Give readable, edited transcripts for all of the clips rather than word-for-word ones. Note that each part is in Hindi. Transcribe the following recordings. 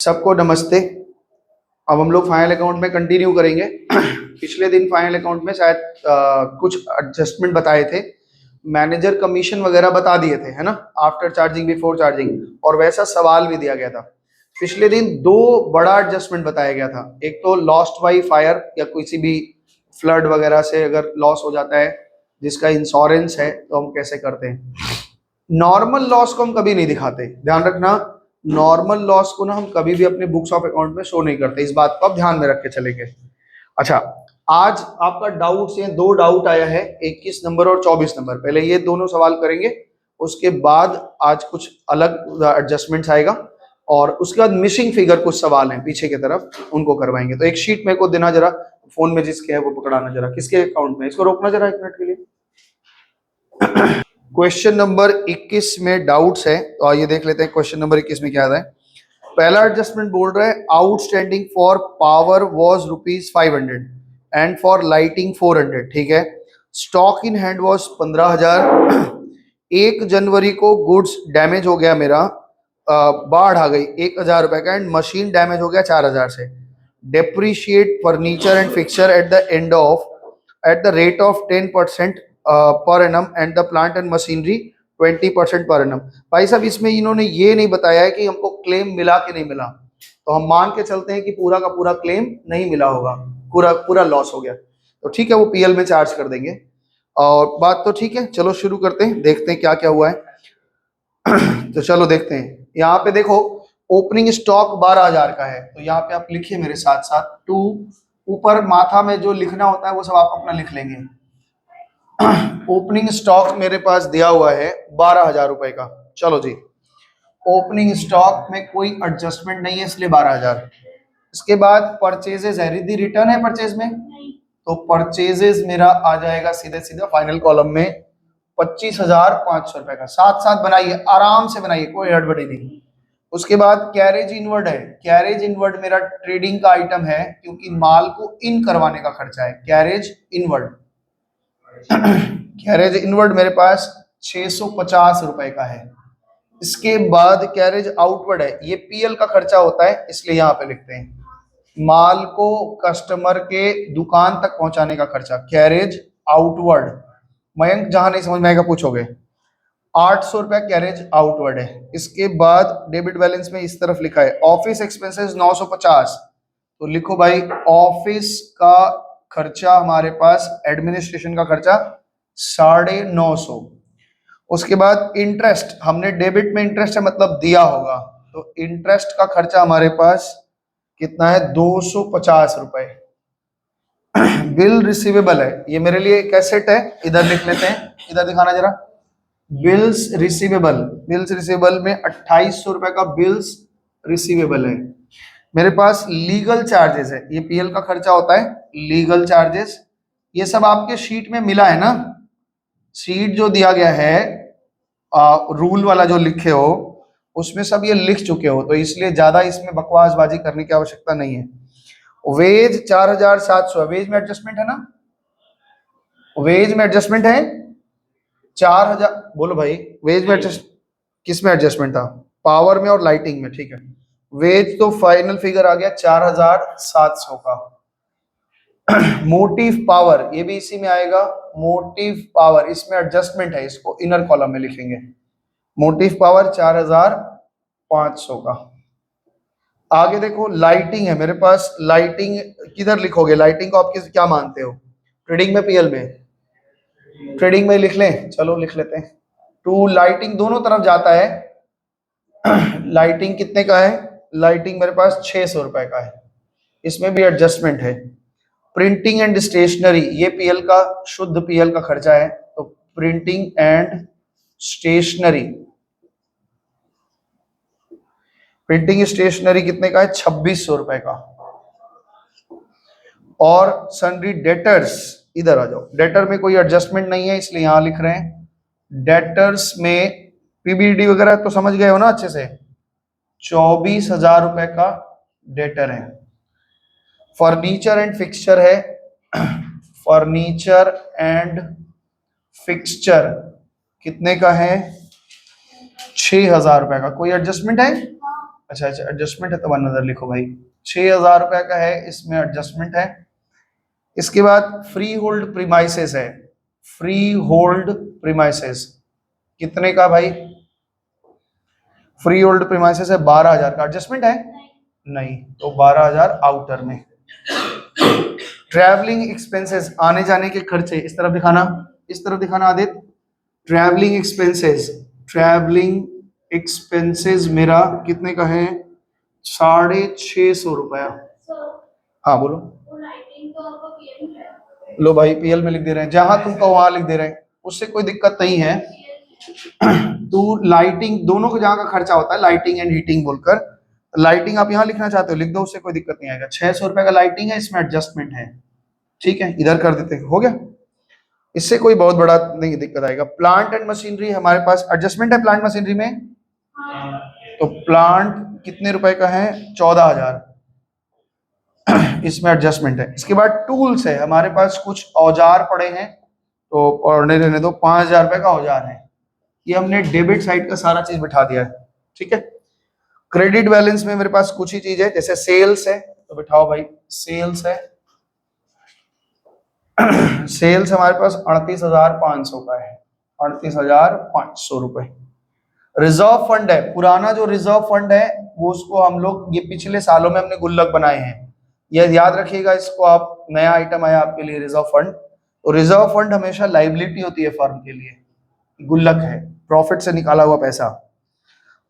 सबको नमस्ते। अब हम लोग फाइनल अकाउंट में कंटिन्यू करेंगे। पिछले दिन फाइनल अकाउंट में शायद कुछ एडजस्टमेंट बताए थे, मैनेजर कमीशन वगैरह बता दिए थे, है ना, आफ्टर चार्जिंग बिफोर चार्जिंग, और वैसा सवाल भी दिया गया था। पिछले दिन दो बड़ा एडजस्टमेंट बताया गया था। एक तो लॉस्ट बाई फायर या किसी भी फ्लड वगैरह से अगर लॉस हो जाता है जिसका इंश्योरेंस है तो हम कैसे करते हैं। नॉर्मल लॉस को हम कभी नहीं दिखाते, ध्यान रखना। नॉर्मल लॉस को ना हम कभी भी अपने बुक्स ऑफ अकाउंट में शो नहीं करते, इस बात को आप ध्यान में रख के चलेंगे। अच्छा, आज आपका डाउट है, दो डाउट आया है, 21 नंबर और 24 नंबर। पहले ये दोनों सवाल करेंगे, उसके बाद आज कुछ अलग एडजस्टमेंट्स आएगा, और उसके बाद मिसिंग फिगर कुछ सवाल हैं पीछे की तरफ, उनको करवाएंगे। तो एक शीट मेरे को देना जरा, फोन में जिसके है वो पकड़ाना जरा, किसके अकाउंट में, इसको रोकना जरा 1 मिनट के लिए। क्वेश्चन नंबर 21 में डाउट्स है, तो आइए देख लेते हैं क्वेश्चन नंबर 21 में क्या है। पहला एडजस्टमेंट बोल रहा है outstanding for power was ₹500 and for lighting 400। ठीक है, स्टॉक इन हैंड वाज 15,000। 1 जनवरी को गुड्स डैमेज हो गया मेरा, बाढ़ आ गई 1,000 रुपए का, एंड मशीन डैमेज हो गया 4,000 से। Depreciate furniture and fixer eight the rate of 10% per annum and the plant and machinery 20% per annum. भाई साहब, इसमें इन्होंने ये नहीं बताया है कि हमको क्लेम मिला कि नहीं मिला, तो हम मान के चलते हैं कि पूरा का पूरा क्लेम नहीं मिला होगा, पूरा पूरा लॉस हो गया, तो ठीक है, वो पीएल में चार्ज कर देंगे। और बात तो ठीक है, चलो शुरू करते हैं, देखते हैं क्या क्या हुआ है। तो चलो देखते हैं। यहाँ पे देखो, ओपनिंग स्टॉक 12,000 का है, तो यहाँ पे आप लिखिए मेरे साथ साथ 2, ऊपर माथा में जो लिखना होता है वो सब आप अपना लिख लेंगे। ओपनिंग स्टॉक मेरे पास दिया हुआ है 12,000 रुपए का। चलो जी, ओपनिंग स्टॉक में कोई एडजस्टमेंट नहीं है, इसलिए 12,000। इसके बाद परचेजेस है, रिद्धि रिटर्न है परचेज में, तो परचेजेस मेरा आ जाएगा सीधे सीधे फाइनल कॉलम में 25,500 रुपए का। साथ साथ बनाइए, आराम से बनाइए, कोई हड़बड़ी नहीं। उसके बाद कैरेज इनवर्ड है, कैरेज इनवर्ड मेरा ट्रेडिंग का आइटम है, क्योंकि माल को इन करवाने का खर्चा है। कैरेज इनवर्ड कैरेज इनवर्ड मेरे पास 650 रुपए का है। इसके बाद कैरेज आउटवर्ड है, ये पीएल का खर्चा होता है, इसलिए यहाँ पे लिखते हैं माल को कस्टमर के दुकान तक पहुंचाने का खर्चा, कैरेज आउटवर्ड। मयंक, जहां नहीं समझ में आएगा पूछोगे। 800 रुपया कैरेज आउटवर्ड है। इसके बाद डेबिट बैलेंस में इस तरफ लिखा है ऑफिस एक्सपेंसेस 950, तो लिखो भाई ऑफिस का खर्चा हमारे पास, एडमिनिस्ट्रेशन का खर्चा 950। उसके बाद इंटरेस्ट, हमने डेबिट में इंटरेस्ट है मतलब दिया होगा, तो इंटरेस्ट का खर्चा हमारे पास कितना है, 250 रुपए। बिल रिसीवेबल है, ये मेरे लिए एक एसेट है, इधर लिख लेते हैं, इधर दिखाना जरा। बिल्स रिसीवेबल, बिल्स रिसीवेबल में 2800 रुपए का बिल्स रिसीवेबल है। मेरे पास लीगल चार्जेस है, ये पीएल का खर्चा होता है, लीगल चार्जेस। ये सब आपके शीट में मिला है ना, शीट जो दिया गया है, रूल वाला जो लिखे हो उसमें सब ये लिख चुके हो, तो इसलिए ज्यादा इसमें बकवासबाजी करने की आवश्यकता नहीं है। वेज 4,700, वेज में एडजस्टमेंट है ना, वेज में एडजस्टमेंट है 4,000। बोलो भाई, वेज में एडजस्ट, किस में एडजस्टमेंट था, पावर में और लाइटिंग में, ठीक है। वेज तो फाइनल फिगर आ गया 4,700 का। मोटिव पावर, ये भी इसी में आएगा, मोटिव पावर, इसमें एडजस्टमेंट है, इसको इनर कॉलम में लिखेंगे। मोटिव पावर 4,500 का। आगे देखो, लाइटिंग है मेरे पास, लाइटिंग किधर लिखोगे, लाइटिंग को आप किस क्या मानते हो, ट्रेडिंग में पीएल में, ट्रेडिंग में लिख लें, चलो लिख लेते हैं। टू लाइटिंग दोनों तरफ जाता है। लाइटिंग कितने का है, लाइटिंग मेरे पास 600 रुपए का है, इसमें भी एडजस्टमेंट है। प्रिंटिंग एंड स्टेशनरी, ये पीएल का शुद्ध पीएल का खर्चा है, तो printing and stationery, printing stationery कितने का है, 2600 रुपए का। और सन्ड्री डेटर्स, इधर आ जाओ, डेटर में कोई एडजस्टमेंट नहीं है, इसलिए यहां लिख रहे हैं। डेटर्स में पीबीडी वगैरह तो समझ गए हो ना अच्छे से, 24,000 रुपए का डेटर है। फर्नीचर एंड फिक्सचर है, फर्नीचर एंड फिक्सचर कितने का है, 6,000 रुपए का। कोई एडजस्टमेंट है, अच्छा अच्छा, एडजस्टमेंट है तो 1000 लिखो भाई। 6000 रुपए का है, इसमें एडजस्टमेंट है। इसके बाद फ्री होल्ड प्रीमाइसेस है। फ्री होल्ड प्रीमाइसेस कितने का भाई? फ्री होल्ड प्रीमाइसेस है 12000 का, एडजस्टमेंट है नहीं, तो 12000 आउटर में। ट्रैवलिंग एक्सपेंसेस, आने जाने के खर्चे, इस तरफ दिखाना, इस तरफ दिखाना Aditya. Travelling expenses, travelling expenses मेरा कितने का है? 650 रुपया। हाँ बोलो। लो भाई पीएल में लिख दे रहे हैं, जहां तुम कहो वहां लिख दे रहे हैं, उससे कोई दिक्कत नहीं है। तो लाइटिंग दोनों को जहां का खर्चा होता है, लाइटिंग एंड हीटिंग बोलकर, लाइटिंग आप यहाँ लिखना चाहते हो लिख दो, उससे कोई दिक्कत नहीं आएगा। 600 रुपए का लाइटिंग है, इसमें एडजस्टमेंट है, ठीक है, इधर कर देते हैं, हो गया, इससे कोई बहुत बड़ा नहीं दिक्कत आएगा। प्लांट एंड मशीनरी हमारे पास एडजस्टमेंट है प्लांट मशीनरी में, तो प्लांट कितने रुपए का है? 14000, इसमें एडजस्टमेंट है। इसके बाद टूल्स है हमारे पास, कुछ औजार पड़े हैं तो पढ़ने रहने दो, 5000 रुपए का औजार है, ये हमने डेबिट साइड का सारा चीज बिठा दिया है, ठीक है। क्रेडिट बैलेंस में मेरे पास कुछ ही चीज है, जैसे सेल्स है तो बिठाओ भाई, सेल्स है। सेल्स हमारे पास 38500 का है, 38500 रुपए। रिजर्व फंड है, पुराना जो रिजर्व फंड है वो, उसको हम लोग ये पिछले सालों में हमने गुल्लक बनाए हैं, यह याद रखिएगा इसको आप, नया आइटम आया आपके लिए रिजर्व फंड। तो रिजर्व फंड हमेशा लाइबिलिटी होती है फर्म के लिए, गुल्लक है, प्रॉफिट से निकाला हुआ पैसा।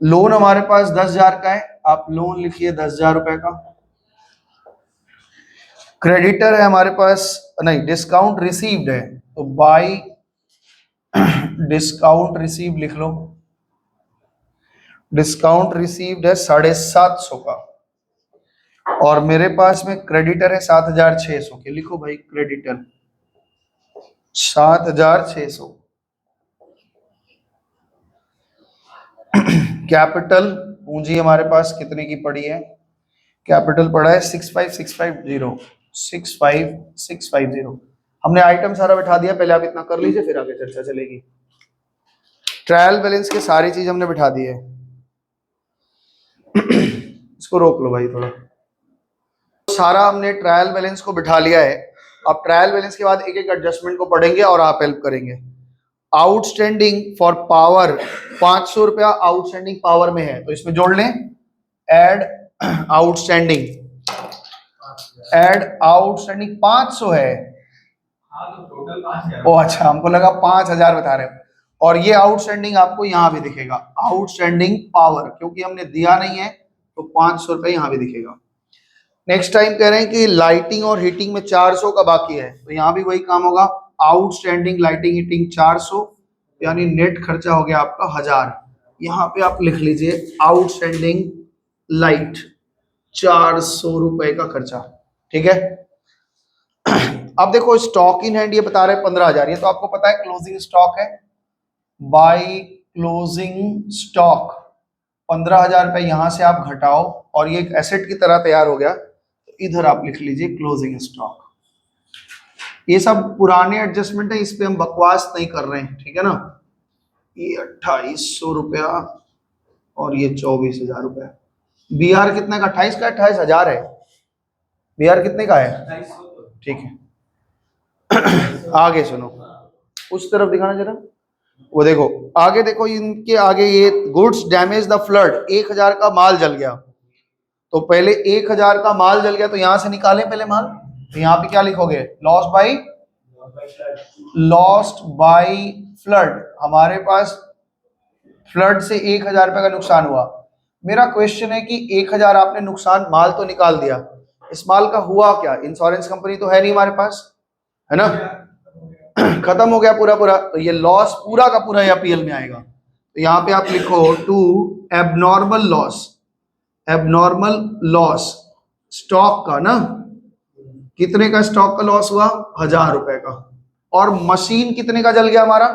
लोन हमारे पास 10,000 का है, आप लोन लिखिए 10,000 रुपए का। क्रेडिटर है हमारे पास, नहीं डिस्काउंट रिसीव्ड है, तो बाई डिस्काउंट रिसीव लिख लो, डिस्काउंट रिसीव्ड है 750 का। और मेरे पास में क्रेडिटर है 7600 के, लिखो भाई क्रेडिटर 7600। कैपिटल पूंजी हमारे पास कितने की पड़ी है? कैपिटल पड़ा है 65650, 65650। हमने आइटम सारा बिठा दिया, पहले आप इतना कर लीजिए फिर आगे चर्चा चलेगी। ट्रायल बैलेंस के सारी चीज हमने बिठा दी है। इसको रोक लो भाई थोड़ा, सारा हमने ट्रायल बैलेंस को बिठा लिया है। अब ट्रायल बैलेंस के बाद एक एक एडजस्टमेंट को पढ़ेंगे और आप हेल्प करेंगे। आउटस्टैंडिंग फॉर पावर 500 रुपया आउटस्टैंडिंग पावर में है, तो इसमें जोड़ लें, एड आउटस्टैंडिंग, एड आउटस्टैंडिंग 500 है। ओ अच्छा, हमको लगा 5000 बता रहे हो। और ये आउटस्टैंडिंग आपको यहाँ भी दिखेगा, आउटस्टैंडिंग पावर, क्योंकि हमने दिया नहीं है तो 500 रुपये यहाँ भी दिखेगा। नेक्स्ट टाइम कह रहे हैं कि लाइटिंग और हीटिंग में 400 का बाकी है, तो यहाँ भी वही काम होगा, आउटस्टैंडिंग लाइटिंग हीटिंग 400, यानी नेट खर्चा हो गया आपका 1000। यहाँ पे आप लिख लीजिए आउटस्टैंडिंग लाइट 400 रुपए का खर्चा, ठीक है। अब देखो स्टॉक इन हैंड ये बता रहे हैं 15000, ये तो आपको पता है क्लोजिंग स्टॉक है, बाई क्लोजिंग स्टॉक 15000 रुपए यहां से आप घटाओ, और ये एक एसेट की तरह तैयार हो गया, तो इधर आप लिख लीजिए क्लोजिंग स्टॉक। ये सब पुराने एडजस्टमेंट है, इस पे हम बकवास नहीं कर रहे हैं, ठीक है ना। ये 2800 रुपया और ये 24,000 रुपया। बीआर कितने का? 28 का, 28,000 है। बीआर कितने का है? ठीक है। आगे सुनो, उस तरफ दिखाना जरा, वो देखो आगे, देखो इनके आगे, ये गुड्स डैमेज द फ्लड, 1000 का माल जल गया, तो पहले 1000 का माल जल गया तो यहां से निकालें पहले माल, तो यहाँ पे क्या लिखोगे? Loss by, lost by flood. हमारे पास फ्लड से 1000 रुपए का नुकसान हुआ। मेरा क्वेश्चन है कि 1000 आपने नुकसान, माल तो निकाल दिया, इस माल का हुआ क्या? इंश्योरेंस कंपनी तो है नहीं हमारे पास, है ना, खत्म हो गया पूरा पूरा, तो ये लॉस पूरा का पूरा या पीएल में आएगा। तो यहाँ पे आप लिखो to abnormal loss, abnormal loss stock का ना, कितने का स्टॉक का लॉस हुआ? 1000 रुपए का। और मशीन कितने का जल गया हमारा?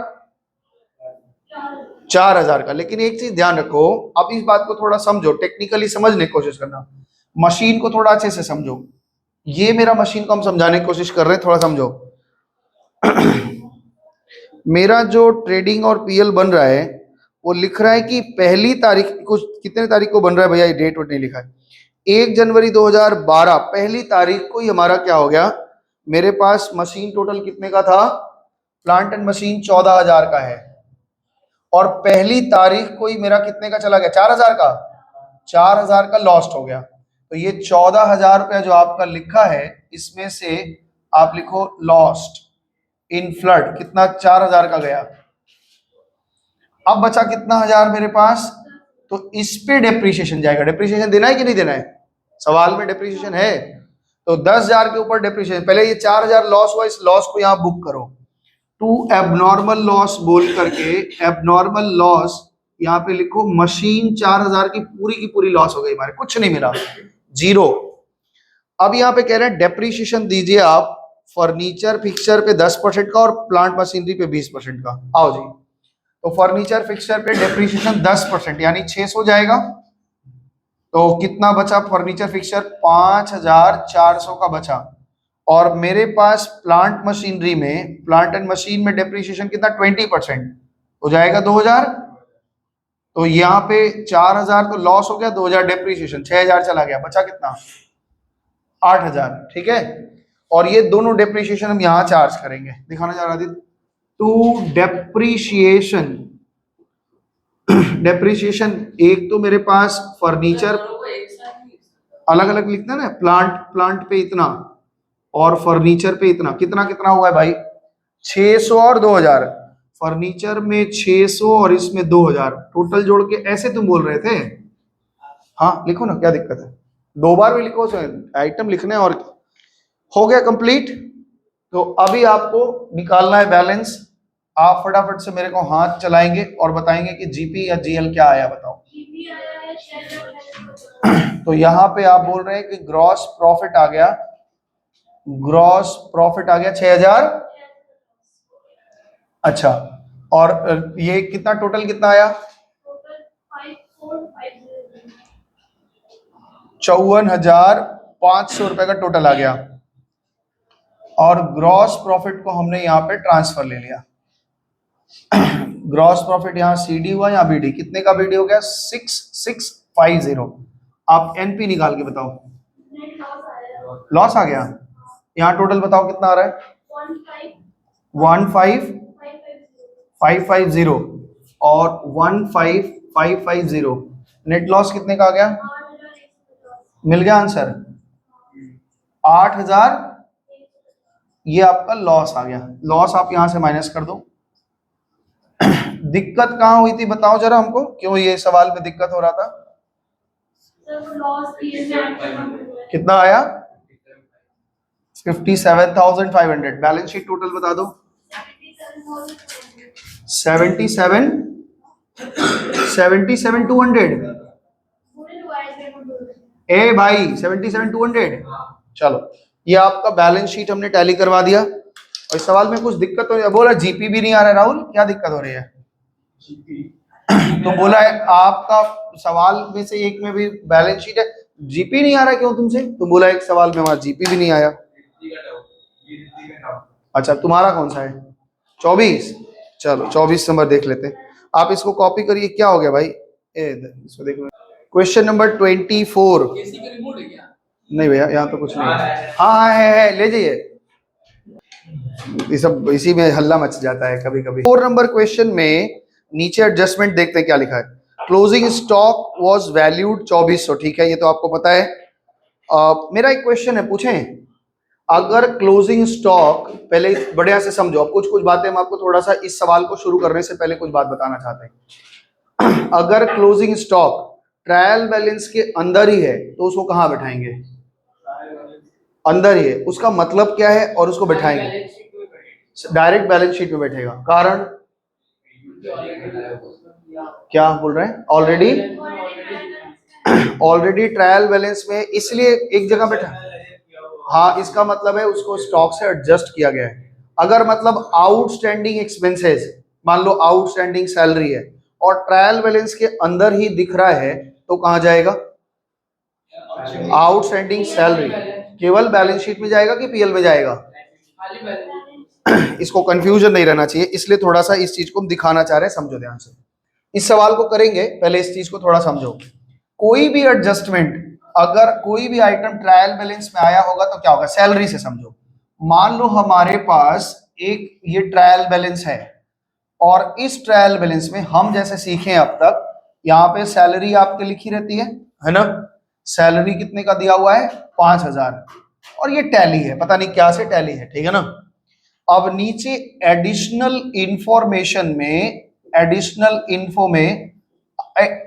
4000 का। लेकिन एक चीज ध्यान रखो, अब इस बात को थोड़ा समझो, टेक्निकली समझने की कोशिश करना, मशीन को थोड़ा अच्छे से समझो। ये मेरा मशीन को हम समझाने की कोशिश कर रहे हैं, थोड़ा समझो। मेरा जो ट्रेडिंग और पीएल बन रहा है वो लिख रहा है कि पहली तारीख कुछ कितने तारीख को बन रहा है भैया, ये डेट वोट नहीं लिखा है। 1 जनवरी 2012 पहली तारीख को ही हमारा क्या हो गया, मेरे पास मशीन टोटल कितने का था, प्लांट एंड मशीन 14,000 का है, और पहली तारीख को ही मेरा कितने का चला गया, 4,000 का, 4,000 का लॉस्ट हो गया। तो ये 14,000 रुपया जो आपका लिखा है, इसमें से आप लिखो लॉस्ट इन फ्लड, कितना 4,000 का गया। अब बचा कितना हजार मेरे पास, तो इस पे डेप्रीशिएशन जाएगा। डेप्रीशिएशन देना है कि नहीं देना है, सवाल में डेप्रीशिएशन है, तो 10,000 के ऊपर डेप्रीशिएशन। पहले ये 4,000 लॉस हुआ, इस लॉस को यहां बुक करो, टू एबनॉर्मल लॉस बोल करके, एबनॉर्मल लॉस यहाँ पे लिखो, मशीन 4,000 की पूरी लॉस हो गई, हमारे कुछ नहीं मिला, जीरो। अब यहाँ पे कह रहे हैं डेप्रीशिएशन दीजिए आप फर्नीचर फिक्सचर पे 10% का और प्लांट मशीनरी पे 20% का। आओ जी, तो फर्नीचर फिक्सचर पे डेप्रीशिएशन 10% यानी 600 जाएगा, तो कितना बचा फर्नीचर फिक्सचर, 5,400 का बचा। और मेरे पास प्लांट मशीनरी में, प्लांट एंड मशीन में डेप्रीशिएशन कितना, 20% हो जाएगा 2,000। तो यहाँ पे 4,000 तो लॉस हो गया, 2,000 डेप्रीशिएशन, 6,000 चला गया, बचा कितना, 8,000। ठीक है, और ये दोनों डेप्रीशिएशन हम यहाँ चार्ज करेंगे, दिखाना चाह रहा थी टू डेप्रीशिएशन। डेप्रीशिएशन एक तो मेरे पास फर्नीचर अलग अलग लिखना है ना, प्लांट पे इतना और फर्नीचर पे इतना, कितना कितना हुआ है भाई, 600 और 2,000, फर्नीचर में 600 और इसमें 2,000, टोटल जोड़ के ऐसे तुम बोल रहे थे। हाँ लिखो ना, क्या दिक्कत है, 2 बार भी लिखो, आइटम लिखने, और हो गया कंप्लीट। तो अभी आपको निकालना है बैलेंस, आप फटाफट से मेरे को हाथ चलाएंगे और बताएंगे कि जीपी या जीएल क्या आया, बताओ। तो यहाँ पे आप बोल रहे हैं कि ग्रॉस प्रॉफिट आ गया, ग्रॉस प्रॉफिट आ गया 6,000। अच्छा, और ये कितना टोटल कितना आया, 54,500 रुपए का टोटल आ गया, और ग्रॉस प्रॉफिट को हमने यहाँ पे ट्रांसफर ले लिया। ग्रॉस प्रॉफिट यहाँ सीडी हुआ, यहाँ बीडी, कितने का बीडी हो गया, 6,650। आप एनपी निकाल के बताओ, लॉस आ गया, यहाँ टोटल बताओ कितना आ रहा है, 15,550 और 15,550, नेट लॉस कितने का आ गया, मिल गया आंसर 8,000। ये आपका लॉस आ गया, लॉस आप यहां से माइनस कर दो। दिक्कत कहां हुई थी बताओ जरा हमको, क्यों ये सवाल में दिक्कत हो रहा था, कितना आया, 57,500। बैलेंस शीट टोटल बता दो, 77,200। ए भाई 77,200। चलो, ये आपका बैलेंस शीट हमने टैली करवा दिया। और इस सवाल में कुछ दिक्कत हो रही है, बोला जीपी भी नहीं आ रहा है, राहुल क्या दिक्कत हो रही है, तो बोला है आपका सवाल में से एक में भी बैलेंस शीट है, जीपी नहीं आ रहा है क्यों तुमसे, तो बोला एक सवाल में हमारा जीपी भी नहीं आया। अच्छा, तुम्हारा कौन सा है, 24, चलो 24 नंबर देख लेते हैं। आप इसको कॉपी करिए, क्या हो गया भाई, इसको देखो, क्वेश्चन नंबर 24। नहीं भैया यहाँ तो कुछ नहीं है, हाँ है, ले जाइए, ये सब इसी में हल्ला मच जाता है कभी कभी। 4 नंबर क्वेश्चन में नीचे एडजस्टमेंट देखते हैं क्या लिखा है, क्लोजिंग स्टॉक वाज वैल्यूड 2400, ठीक है, ये तो आपको पता है। मेरा एक क्वेश्चन है, पूछें, अगर क्लोजिंग स्टॉक, पहले बढ़िया से समझो, अब कुछ कुछ बातें हम आपको थोड़ा सा इस सवाल को शुरू करने से पहले कुछ बात बताना चाहते हैं। अगर क्लोजिंग स्टॉक ट्रायल बैलेंस के अंदर ही है तो उसको कहाँ बैठाएंगे, अंदर ही है, उसका मतलब क्या है, और उसको बैठाएंगे डायरेक्ट बैलेंस शीट में बैठेगा, कारण क्या बोल रहे हैं, ऑलरेडी ट्रायल बैलेंस में, इसलिए एक जगह बैठा, हाँ इसका मतलब है उसको स्टॉक से एडजस्ट किया गया है। अगर मतलब आउटस्टैंडिंग एक्सपेंसेस, मान लो आउटस्टैंडिंग सैलरी है और ट्रायल बैलेंस के अंदर ही दिख रहा है, तो कहां जाएगा, आउटस्टैंडिंग सैलरी केवल बैलेंस शीट में जाएगा कि पीएल में जाएगा, इसको कंफ्यूजन नहीं रहना चाहिए, इसलिए थोड़ा सा इस चीज को हम दिखाना चाह रहे हैं, समझो ध्यान से। इस सवाल को करेंगे, पहले इस चीज को थोड़ा समझो। कोई भी एडजस्टमेंट, अगर कोई भी आइटम ट्रायल बैलेंस में आया होगा तो क्या होगा, सैलरी से समझो। मान लो हमारे पास एक ये ट्रायल बैलेंस है, और इस ट्रायल बैलेंस में हम जैसे सीखे अब तक, यहाँ पे सैलरी आपके लिखी रहती है ना। सैलरी कितने का दिया हुआ है, 5,000, और ये टैली है, पता नहीं क्या से टैली है, ठीक है ना। अब नीचे एडिशनल इंफॉर्मेशन में, एडिशनल इन्फो में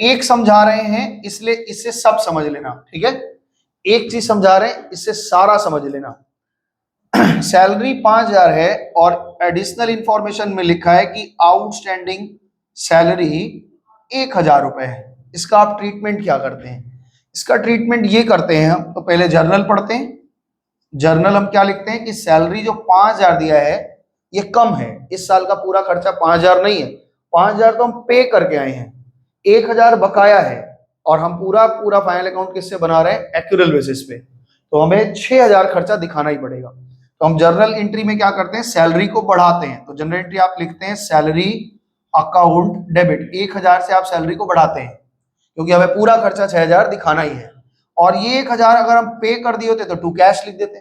एक समझा रहे हैं, इसलिए इससे सब समझ लेना, ठीक है। एक चीज समझा रहे हैं, इससे सारा समझ लेना। सैलरी 5,000 है, और एडिशनल इंफॉर्मेशन में लिखा है कि आउटस्टैंडिंग सैलरी 1,000 रुपए है। इसका आप ट्रीटमेंट क्या करते हैं, इसका ट्रीटमेंट ये करते हैं हम, तो पहले जर्नल पढ़ते हैं। जर्नल हम क्या लिखते हैं कि सैलरी जो 5,000 दिया है ये कम है, इस साल का पूरा खर्चा 5,000 नहीं है, 5,000 तो हम पे करके आए हैं, 1,000 बकाया है, और हम पूरा पूरा फाइनल अकाउंट किससे बना रहे हैं, एक्यूरल बेसिस पे, तो हमें 6,000 खर्चा दिखाना ही पड़ेगा। तो हम जर्नल एंट्री में क्या करते हैं, सैलरी को बढ़ाते हैं। तो जनरल एंट्री आप लिखते हैं सैलरी अकाउंट डेबिट, 1,000 से आप सैलरी को बढ़ाते हैं, क्योंकि हमें पूरा खर्चा 6,000 दिखाना ही है। और ये 1,000 अगर हम पे कर दिए होते तो टू कैश लिख देते,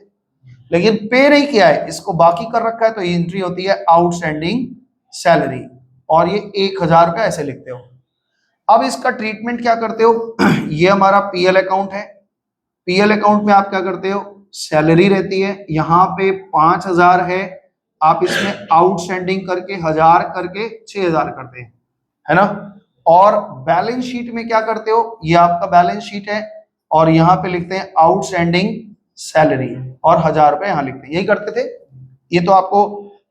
लेकिन पे नहीं किया है, इसको बाकी कर रखा है, तो ये एंट्री होती है आउटस्टैंडिंग सैलरी, और ये 1,000 रुपये ऐसे लिखते हो। अब इसका ट्रीटमेंट क्या करते हो, ये हमारा पीएल अकाउंट है, पीएल अकाउंट में आप क्या करते हो, सैलरी रहती है, यहाँ पे 5,000 है, आप इसमें आउटस्टैंडिंग करके 1,000 करके 6,000 करते हैं, है ना। और बैलेंस शीट में क्या करते हो, ये आपका बैलेंस शीट है, और यहाँ पे लिखते हैं आउटस्टैंडिंग सैलरी, और 1,000 रुपए यहाँ लिखते हैं, यही करते थे। ये तो आपको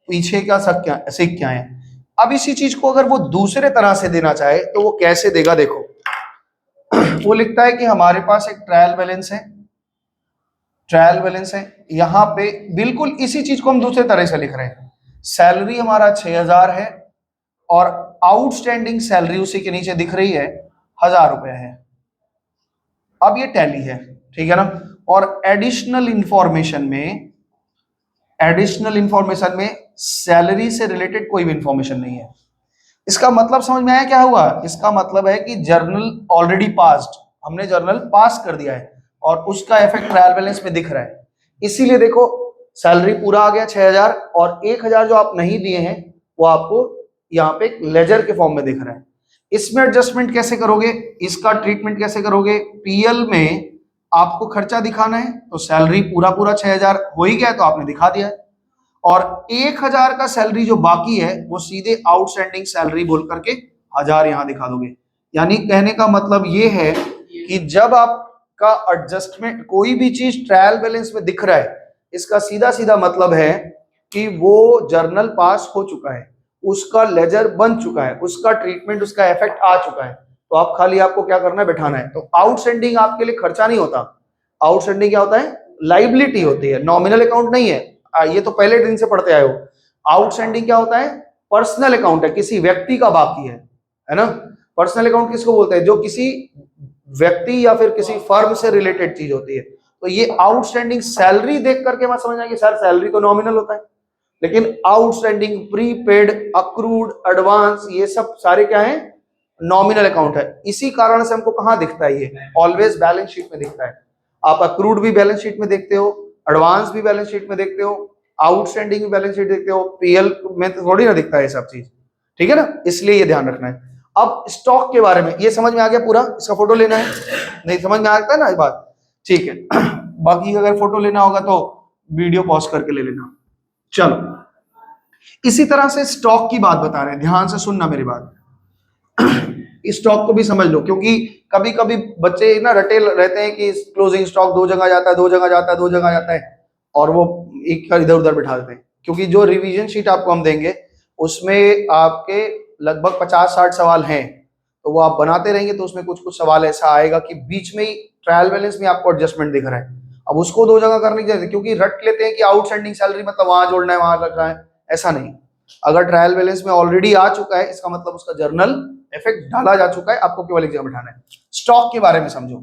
पीछे का सीख क्या है। अब इसी चीज को अगर वो दूसरे तरह से देना चाहे तो वो कैसे देगा, देखो। वो लिखता है कि हमारे पास एक ट्रायल बैलेंस है, ट्रायल बैलेंस है, यहाँ पे बिल्कुल इसी चीज को हम दूसरे तरह से लिख रहे हैं। सैलरी हमारा 6,000 है, और आउटस्टैंडिंग सैलरी उसी के नीचे दिख रही है 1,000 रुपए है। अब ये टैली है, ठीक है ना। और एडिशनल इंफॉर्मेशन में, एडिशनल इंफॉर्मेशन में सैलरी से रिलेटेड कोई भी इंफॉर्मेशन नहीं है। इसका मतलब समझ में आया क्या हुआ, इसका मतलब है कि जर्नल ऑलरेडी पास्ड, हमने जर्नल पास कर दिया है, और उसका इफेक्ट ट्रायल बैलेंस में दिख रहा है। इसीलिए देखो सैलरी पूरा आ गया 6,000, और 1,000 जो आप नहीं दिए हैं वो आपको यहाँ पे एक लेजर के फॉर्म में दिख रहा है। इसमें एडजस्टमेंट कैसे करोगे, इसका ट्रीटमेंट कैसे करोगे, पीएल में आपको खर्चा दिखाना है, तो सैलरी पूरा पूरा 6,000 हो ही गया तो आपने दिखा दिया है, और 1,000 का सैलरी जो बाकी है वो सीधे आउटस्टैंडिंग सैलरी बोल करके 1,000 यहां दिखा दोगे। यानी कहने का मतलब ये है कि जब आपका एडजस्टमेंट कोई भी चीज ट्रायल बैलेंस में दिख रहा है, इसका सीधा सीधा मतलब है कि वो जर्नल पास हो चुका है, उसका लेजर बन चुका है, उसका ट्रीटमेंट, उसका इफेक्ट आ चुका है, तो आप खाली आपको क्या करना है, बैठाना है। तो आउटस्टैंडिंग आपके लिए खर्चा नहीं होता, आउटस्टैंडिंग क्या होता है, लाइबिलिटी होती है, नॉमिनल अकाउंट नहीं है। ये तो पहले दिन से पढ़ते आए हो। आउटस्टैंडिंग क्या होता है, पर्सनल अकाउंट है, किसी व्यक्ति का बाकी है ना। पर्सनल अकाउंट किसको बोलते हैं, जो किसी व्यक्ति या फिर किसी फर्म से रिलेटेड चीज होती है। तो ये आउटस्टैंडिंग सैलरी देख करके मत समझना कि सर सैलरी तो नॉमिनल होता है, लेकिन आउटस्टैंडिंग, प्रीपेड, अक्रूड, एडवांस, ये सब सारे क्या है, नॉमिनल अकाउंट है। इसी कारण से हमको कहां दिखता है, ये ऑलवेज बैलेंस शीट में दिखता है। आप अक्रूड भी बैलेंस शीट में देखते हो, एडवांस भी बैलेंस शीट में देखते हो, आउटस्टैंडिंग भी बैलेंस शीट देखते हो, पीएल में तो थोड़ी ना दिखता है ये सब चीज, ठीक है ना। इसलिए ये ध्यान रखना है। अब स्टॉक के बारे में ये समझ में आ गया पूरा, इसका फोटो लेना है, नहीं समझ में आता है ना ये बात, ठीक है। बाकी अगर फोटो लेना होगा तो वीडियो पॉज करके ले लेना। चलो इसी तरह से स्टॉक की बात बता रहे हैं, ध्यान से सुनना मेरी बात। स्टॉक को भी समझ लो, क्योंकि कभी कभी बच्चे ना रटे रहते हैं कि क्लोजिंग स्टॉक 2 जगह जाता है, 2 जगह जाता है, 2 जगह जाता है, और वो एक इधर उधर बिठा देते हैं। क्योंकि जो रिवीजन शीट आपको हम देंगे उसमें आपके लगभग 50-60 सवाल हैं, तो वो आप बनाते रहेंगे तो उसमें कुछ कुछ सवाल ऐसा आएगा कि बीच में ही ट्रायल बैलेंस में आपको एडजस्टमेंट दिख रहा है। अब उसको 2 जगह करने की जरूरत है, क्योंकि रट लेते हैं कि आउटस्टैंडिंग सैलरी मतलब वहां जोड़ना है, वहां रखना है, ऐसा नहीं। अगर ट्रायल बैलेंस में ऑलरेडी आ चुका है, इसका मतलब उसका जर्नल इफेक्ट डाला जा चुका है, आपको केवल एक जगह बिठाना है। स्टॉक के बारे में समझो।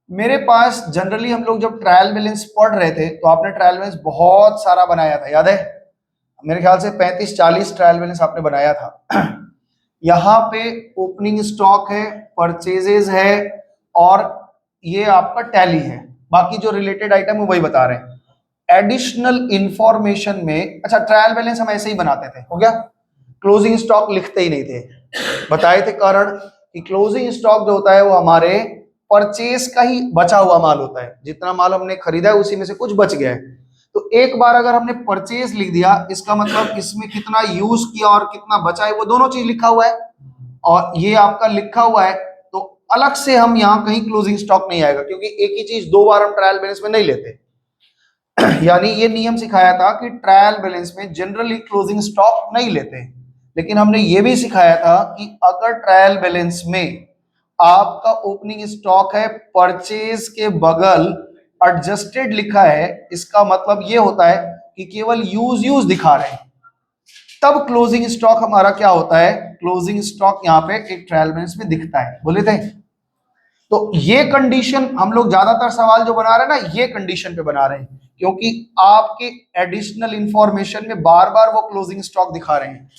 मेरे पास जनरली हम लोग जब ट्रायल बैलेंस पढ़ रहे थे तो आपने ट्रायल बैलेंस बहुत सारा बनाया था, याद है, मेरे ख्याल से 35-40 ट्रायल बैलेंस आपने बनाया था। यहाँ पे ओपनिंग स्टॉक है, परचेजेस है, और ये आपका टैली है। बाकी जो रिलेटेड आइटम है वही बता रहे हैं। एडिशनल इंफॉर्मेशन में, अच्छा ट्रायल बैलेंस हम ऐसे ही बनाते थे, हो गया। क्लोजिंग स्टॉक लिखते ही नहीं थे, बताए थे कारण कि क्लोजिंग स्टॉक जो होता है वो हमारे परचेज का ही बचा हुआ माल होता है। जितना माल हमने खरीदा है उसी में से कुछ बच गया है। तो एक बार अगर हमने परचेज लिख दिया, इसका मतलब इसमें कितना यूज किया और कितना बचा है वो दोनों चीज लिखा हुआ है, और ये आपका लिखा हुआ है। तो अलग से हम यहाँ कहीं क्लोजिंग स्टॉक नहीं आएगा, क्योंकि एक ही चीज दो बार हम ट्रायल बैलेंस में नहीं लेते। यानी ये नियम सिखाया था कि ट्रायल बैलेंस में जनरली क्लोजिंग स्टॉक नहीं लेते, लेकिन हमने ये भी सिखाया था कि अगर ट्रायल बैलेंस में आपका ओपनिंग स्टॉक है, परचेज के बगल एडजस्टेड लिखा है, इसका मतलब ये होता है कि केवल यूज दिखा रहे हैं, तब क्लोजिंग स्टॉक हमारा क्या होता है, क्लोजिंग स्टॉक यहाँ पे एक ट्रायल बैलेंस में दिखता है, बोले थे। तो ये कंडीशन हम लोग ज्यादातर सवाल जो बना रहे हैं ना, ये कंडीशन पे बना रहे हैं, क्योंकि आपके एडिशनल इंफॉर्मेशन में बार बार वो क्लोजिंग स्टॉक दिखा रहे हैं।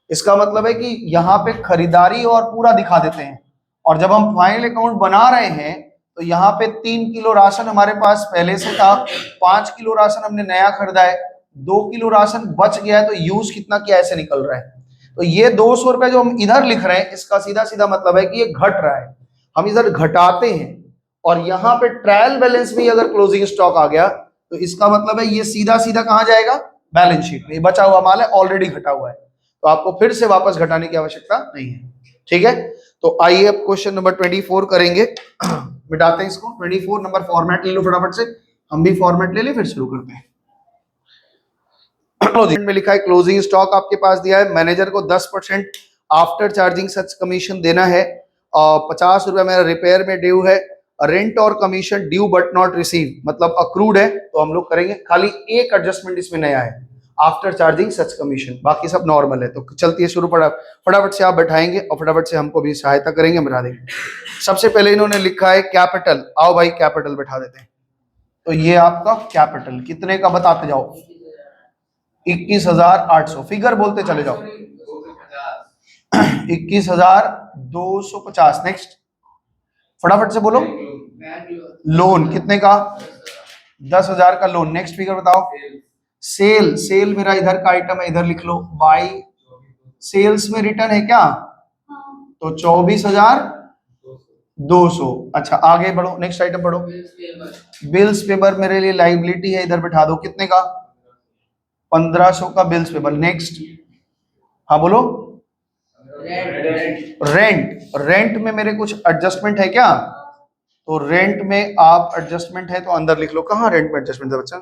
इसका मतलब है कि यहाँ पे खरीदारी और पूरा दिखा देते हैं, और जब हम फाइनल अकाउंट बना रहे हैं तो यहाँ पे 3 किलो राशन हमारे पास पहले से था, 5 किलो राशन हमने नया खरीदा है, 2 किलो राशन बच गया है, तो यूज कितना किया ऐसे निकल रहा है। तो ये 200 रुपए जो हम इधर लिख रहे हैं, इसका सीधा सीधा मतलब है कि ये घट रहा है, हम इधर घटाते हैं। और यहाँ पे ट्रायल बैलेंस में अगर क्लोजिंग स्टॉक आ गया तो इसका मतलब है ये सीधा सीधा कहाँ जाएगा, बैलेंस शीट में। बचा हुआ माल है, ऑलरेडी घटा हुआ है, तो आपको फिर से वापस घटाने की आवश्यकता नहीं है। ठीक है, तो आइए अब क्वेश्चन नंबर 24 करेंगे। मिटाते हैं इसको। 24 नंबर फॉर्मेट ले लो फटाफट से, हम भी फॉर्मेट ले ले फिर शुरू करते हैं। क्लोजिंग में लिखा है क्लोजिंग स्टॉक आपके पास दिया है, मैनेजर को 10% आफ्टर चार्जिंग सच कमीशन देना है, और 50 रुपया मेरा रिपेयर में ड्यू है, रेंट और commission due but not receive मतलब अक्रूड है, तो हम लोग करेंगे। खाली एक एडजस्टमेंट इसमें नया है, आफ्टर चार्जिंग सच कमीशन, बाकी सब नॉर्मल है। तो चलती है शुरू, फटाफट से आप बैठाएंगे और फटाफट से हमको भी सहायता करेंगे, बैठा देंगे। सबसे पहले इन्होंने लिखा है कैपिटल, आओ भाई कैपिटल बैठा देते हैं। तो ये आपका कैपिटल कितने का बताते जाओ, 21,800, फिगर बोलते चले जाओ। 21,250। नेक्स्ट, फटाफट से बोलो। लोन कितने का, 10,000 का लोन। नेक्स्ट फिगर बताओ। सेल, सेल मेरा इधर का आइटम है, इधर लिख लो। बाई सेल्स में रिटर्न है क्या, तो 24,200। अच्छा आगे बढ़ो, नेक्स्ट आइटम पढ़ो। बिल्स पेपर मेरे लिए लाइबिलिटी है, इधर बैठा दो। कितने का, 1500 का बिल्स पेपर। नेक्स्ट, हाँ बोलो। रेंट, रेंट में मेरे कुछ एडजस्टमेंट है क्या, तो रेंट में आप एडजस्टमेंट है तो अंदर लिख लो। कहाँ रेंट में एडजस्टमेंट है बच्चा,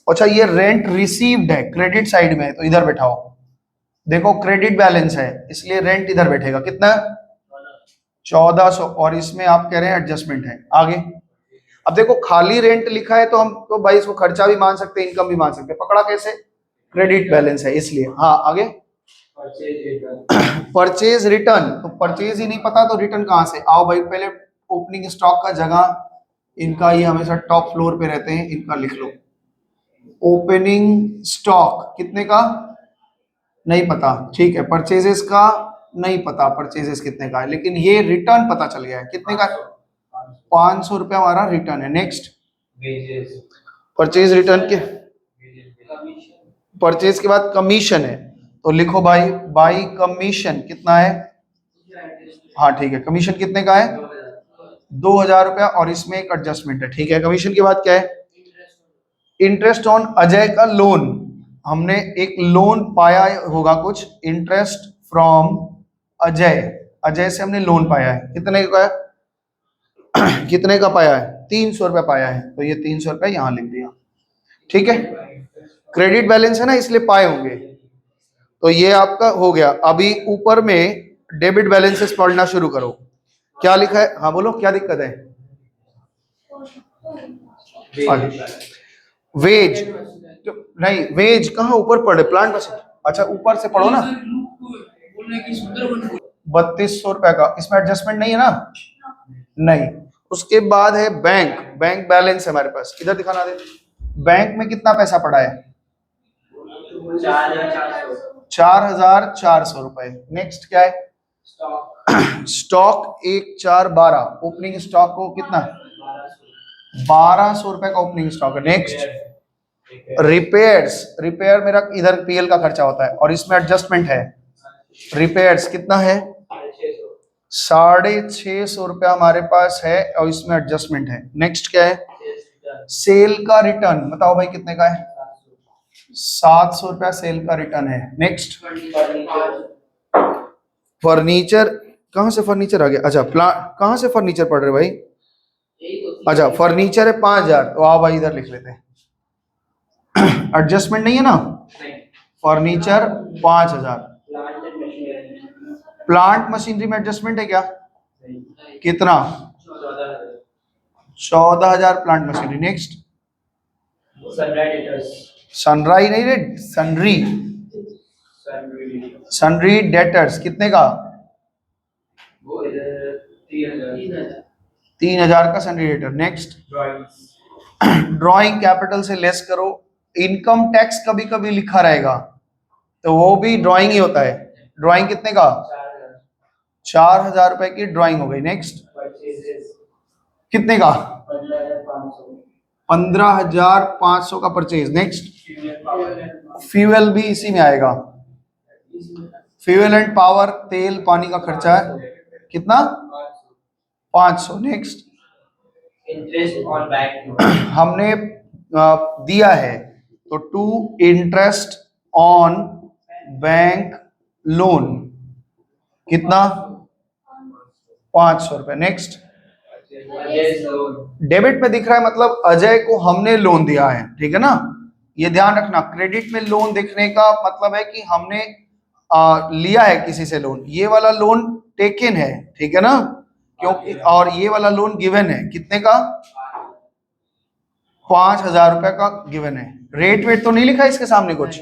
अच्छा ये रेंट रिसीव्ड है, क्रेडिट साइड में है, तो इधर बैठाओ। देखो क्रेडिट बैलेंस है इसलिए रेंट इधर बैठेगा। कितना, 1400, और इसमें आप कह रहे हैं एडजस्टमेंट है। आगे, अब देखो खाली रेंट लिखा है तो हम तो भाई इसको खर्चा भी मान सकते हैं, इनकम भी मान सकते हैं, पकड़ा कैसे, क्रेडिट बैलेंस है इसलिए। हाँ आगे, परचेज रिटर्न, तो परचेज ही नहीं पता तो रिटर्न कहां से। आओ भाई पहले ओपनिंग स्टॉक का जगह, इनका ये हमेशा टॉप फ्लोर पे रहते हैं, इनका लिख लो। ओपनिंग स्टॉक कितने का नहीं पता, ठीक है। परचेजेस का नहीं पता, परचेजेस कितने का है, लेकिन ये रिटर्न पता चल गया है कितने का, 500 रुपया हमारा रिटर्न है। नेक्स्ट, परचेज रिटर्न के, परचेज के बाद कमीशन है, तो लिखो भाई बाई कमीशन कितना है, हाँ ठीक है, कमीशन कितने का है, 2,000 रुपया, और इसमें एक एडजस्टमेंट है। ठीक है, कमीशन के बाद क्या है, इंटरेस्ट ऑन अजय का लोन, हमने एक लोन पाया होगा कुछ, इंटरेस्ट फ्रॉम अजय, अजय से हमने लोन पाया है। कितने का है, कितने का पाया है, 300 रुपया पाया है, तो ये 300 रुपया यहाँ लिख दिया। ठीक है, क्रेडिट बैलेंस है ना इसलिए पाए होंगे, तो ये आपका हो गया। अभी ऊपर में डेबिट बैलेंसेस पढ़ना शुरू करो। क्या लिखा है, हाँ बोलो क्या दिक्कत है, वेज नहीं, वेज कहाँ ऊपर पढ़े, प्लांट बस, अच्छा ऊपर से पढ़ो ना। 3200 रुपए का, इसमें एडजस्टमेंट नहीं है ना, नहीं। उसके बाद है बैंक, बैंक बैलेंस है हमारे पास, इधर दिखाना दे। बैंक में कितना पैसा पड़ा है, 4,400 रुपए। नेक्स्ट क्या है? स्टॉक 1,4,12 ओपनिंग स्टॉक को कितना? 1,200 रुपए का ओपनिंग स्टॉक है। नेक्स्ट रिपेयर्स, रिपेयर मेरा इधर पीएल का खर्चा होता है और इसमें एडजस्टमेंट है। रिपेयर्स कितना है? 650 रुपया हमारे पास है और इसमें एडजस्टमेंट है। नेक्स्ट क्या है? सेल का रिटर्न, बताओ भाई कितने का है? 700 रुपया सेल का रिटर्न है। नेक्स्ट फर्नीचर, कहां से फर्नीचर आ गया? अच्छा कहां से फर्नीचर पढ़ रहे भाई? अच्छा फर्नीचर है 5,000, तो आओ भाई इधर लिख लेते हैं। एडजस्टमेंट नहीं है ना? फर्नीचर 5,000। प्लांट मशीनरी में एडजस्टमेंट है क्या? कितना? 14,000 प्लांट मशीनरी। नेक्स्ट सनराइज नहीं रे, सनरी, सनरी डेटर्स कितने का? 3,000 का सनरी डेटर। नेक्स्ट ड्राइंग कैपिटल से लेस करो। इनकम टैक्स कभी कभी लिखा रहेगा तो वो भी ड्राइंग ही होता है। ड्राइंग कितने का? 4,000 रुपए की ड्राइंग हो गई। नेक्स्ट कितने का? 15,500 का परचेज। नेक्स्ट फ्यूल भी इसी में आएगा। फ्यूल एंड पावर, तेल पानी का खर्चा है कितना? 500। नेक्स्ट इंटरेस्ट ऑन बैंक हमने दिया है तो to interest on bank loan कितना? 500 रुपए। नेक्स्ट डेबिट में दिख रहा है मतलब अजय को हमने लोन दिया है, ठीक है ना? ये ध्यान रखना। क्रेडिट में लोन दिखने का मतलब है कि हमने लिया है किसी से लोन। ये वाला लोन टेकन है, ठीक है ना? क्योंकि और ये वाला लोन गिवन है कितने का? 5,000 रुपए का गिवन है। रेट वेट तो नहीं लिखा इसके सामने कुछ।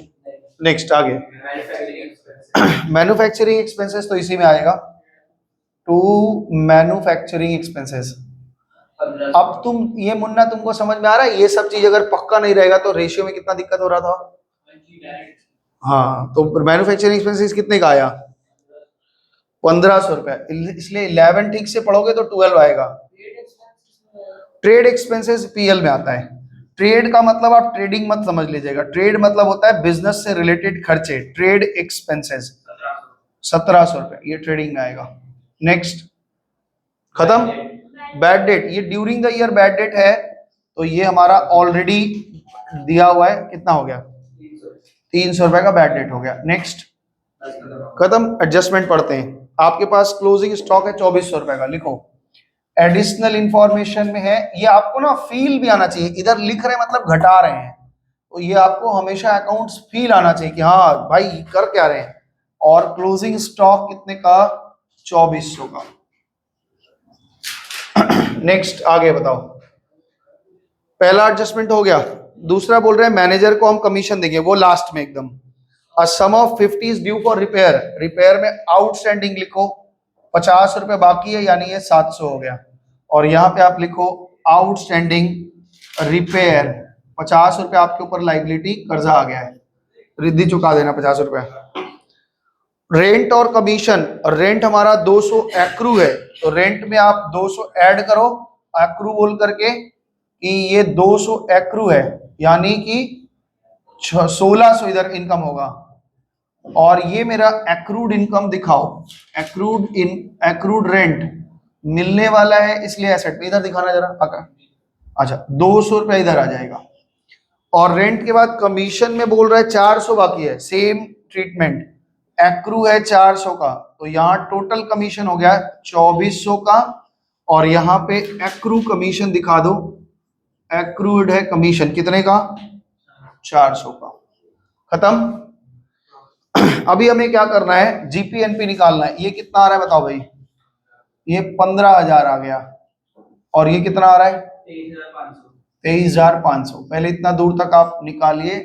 नेक्स्ट आगे मैन्युफैक्चरिंग एक्सपेंसेस तो इसी में आएगा, टू मैन्युफैक्चरिंग एक्सपेंसेस। अब तुम ये मुन्ना तुमको समझ में आ रहा है? ये सब चीज अगर पक्का नहीं रहेगा तो रेशियो में कितना दिक्कत हो रहा था। हाँ तो मैन्युफैक्चरिंग एक्सपेंसेस कितने का आया? 1,500 रुपए। इसलिए 11 ठीक से पढ़ोगे तो 12 आएगा। ट्रेड एक्सपेंसेस पीएल में आता है। ट्रेड का मतलब आप ट्रेडिंग मत समझ लीजिएगा। ट्रेड मतलब होता है बिजनेस से रिलेटेड खर्चे। ट्रेड एक्सपेंसेस 1,700 रुपए, ये ट्रेडिंग में आएगा। नेक्स्ट खत्म। बैड डेट, ये during the year bad debt है तो ये हमारा ऑलरेडी दिया हुआ है। कितना हो गया? 300 रुपए का बैड डेट हो गया। नेक्स्ट खत्म। एडजस्टमेंट पढ़ते हैं। आपके पास क्लोजिंग स्टॉक है 2,400 रुपए का, लिखो। एडिशनल इंफॉर्मेशन में है, ये आपको ना फील भी आना चाहिए। इधर लिख रहे मतलब घटा रहे हैं तो ये आपको हमेशा अकाउंट्स फील आना चाहिए कि हाँ भाई कर क्या रहे हैं। और क्लोजिंग स्टॉक कितने का? 2,400 का। नेक्स्ट आगे बताओ। पहला एडजस्टमेंट हो गया। दूसरा बोल रहे हैं मैनेजर को हम कमीशन देंगे, वो लास्ट में एकदम। A sum of 50 is due for repair. Repair में आउटस्टैंडिंग लिखो, 50 रुपए बाकी है यानी ये 700 हो गया। और यहाँ पे आप लिखो आउटस्टैंडिंग रिपेयर 50 रुपए आपके ऊपर लाइबिलिटी कर्जा आ गया है, रिद्धि चुका देना 50 रुपए। रेंट और कमीशन, रेंट हमारा 200 एक्रू है तो रेंट में आप 200 ऐड करो एक्रू बोल करके कि ये 200 एक्रू है यानी कि 1,600 इधर इनकम होगा। और ये मेरा एक्रूड इनकम दिखाओ। एक्रूड रेंट मिलने वाला है इसलिए एसेट में इधर दिखाना जरा पक्का। अच्छा 200 रुपया इधर आ जाएगा। और रेंट के बाद कमीशन में बोल रहा है 400 बाकी है, सेम ट्रीटमेंट। एक्रू है 400 का तो यहाँ टोटल कमीशन हो गया 2,400 का। और यहाँ पे एक्रू कमीशन दिखा दो। एक्रूड है कमीशन कितने का? 400 का। खत्म। अभी हमें क्या करना है? जीपीएनपी निकालना है। ये कितना आ रहा है बताओ भाई? ये 15,000 आ गया। और ये कितना आ रहा है? 23,500। पहले इतना दूर तक आप निकालिए।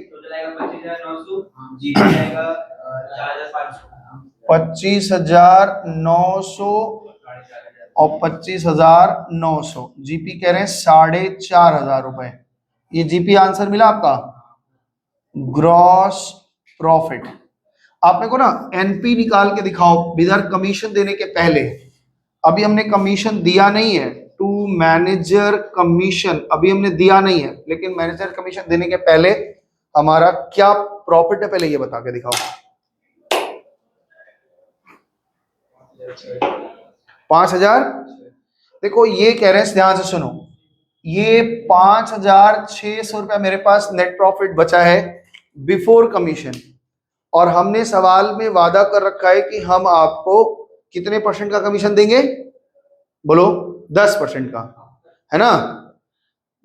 25,900 और 25,900। जीपी कह रहे हैं 4,500 रुपए। ये जीपी आंसर मिला आपका, ग्रॉस प्रॉफिट। आप मेरे को ना एनपी निकाल के दिखाओ इधर कमीशन देने के पहले। अभी हमने कमीशन दिया नहीं है, टू मैनेजर कमीशन अभी हमने दिया नहीं है, लेकिन मैनेजर कमीशन देने के पहले हमारा क्या प्रॉफिट है पहले ये बता के दिखाओ। 5,000। देखो ये कह रहे हैं, ध्यान से सुनो, ये 5,600 रुपया मेरे पास नेट प्रॉफिट बचा है बिफोर कमीशन, और हमने सवाल में वादा कर रखा है कि हम आपको कितने परसेंट का कमीशन देंगे, बोलो 10% का, है ना।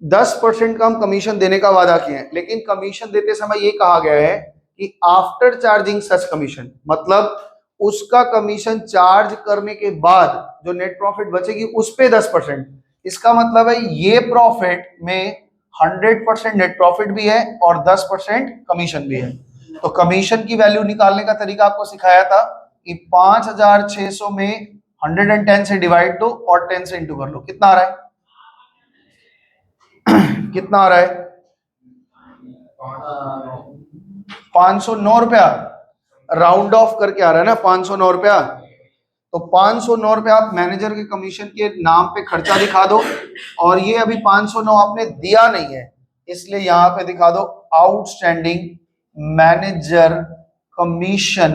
10% का हम कमीशन देने का वादा किए हैं, लेकिन कमीशन देते समय ये कहा गया है कि आफ्टर चार्जिंग सच कमीशन, मतलब उसका कमीशन चार्ज करने के बाद जो नेट प्रॉफिट बचेगी उस पे 10%। इसका मतलब है ये प्रॉफिट में 100% नेट प्रॉफिट भी है और 10% कमीशन भी है। तो कमीशन की वैल्यू निकालने का तरीका आपको सिखाया था कि 5,600 में 110 से डिवाइड दो और 10 से इंटू कर लो, कितना आ रहा है कितना आ रहा है 509 रुपया, राउंड ऑफ करके आ रहा है ना 509 रुपया। तो 509 रुपया आप मैनेजर के कमीशन के नाम पे खर्चा दिखा दो, और ये अभी 509 आपने दिया नहीं है, इसलिए यहां पे दिखा दो आउटस्टैंडिंग मैनेजर कमीशन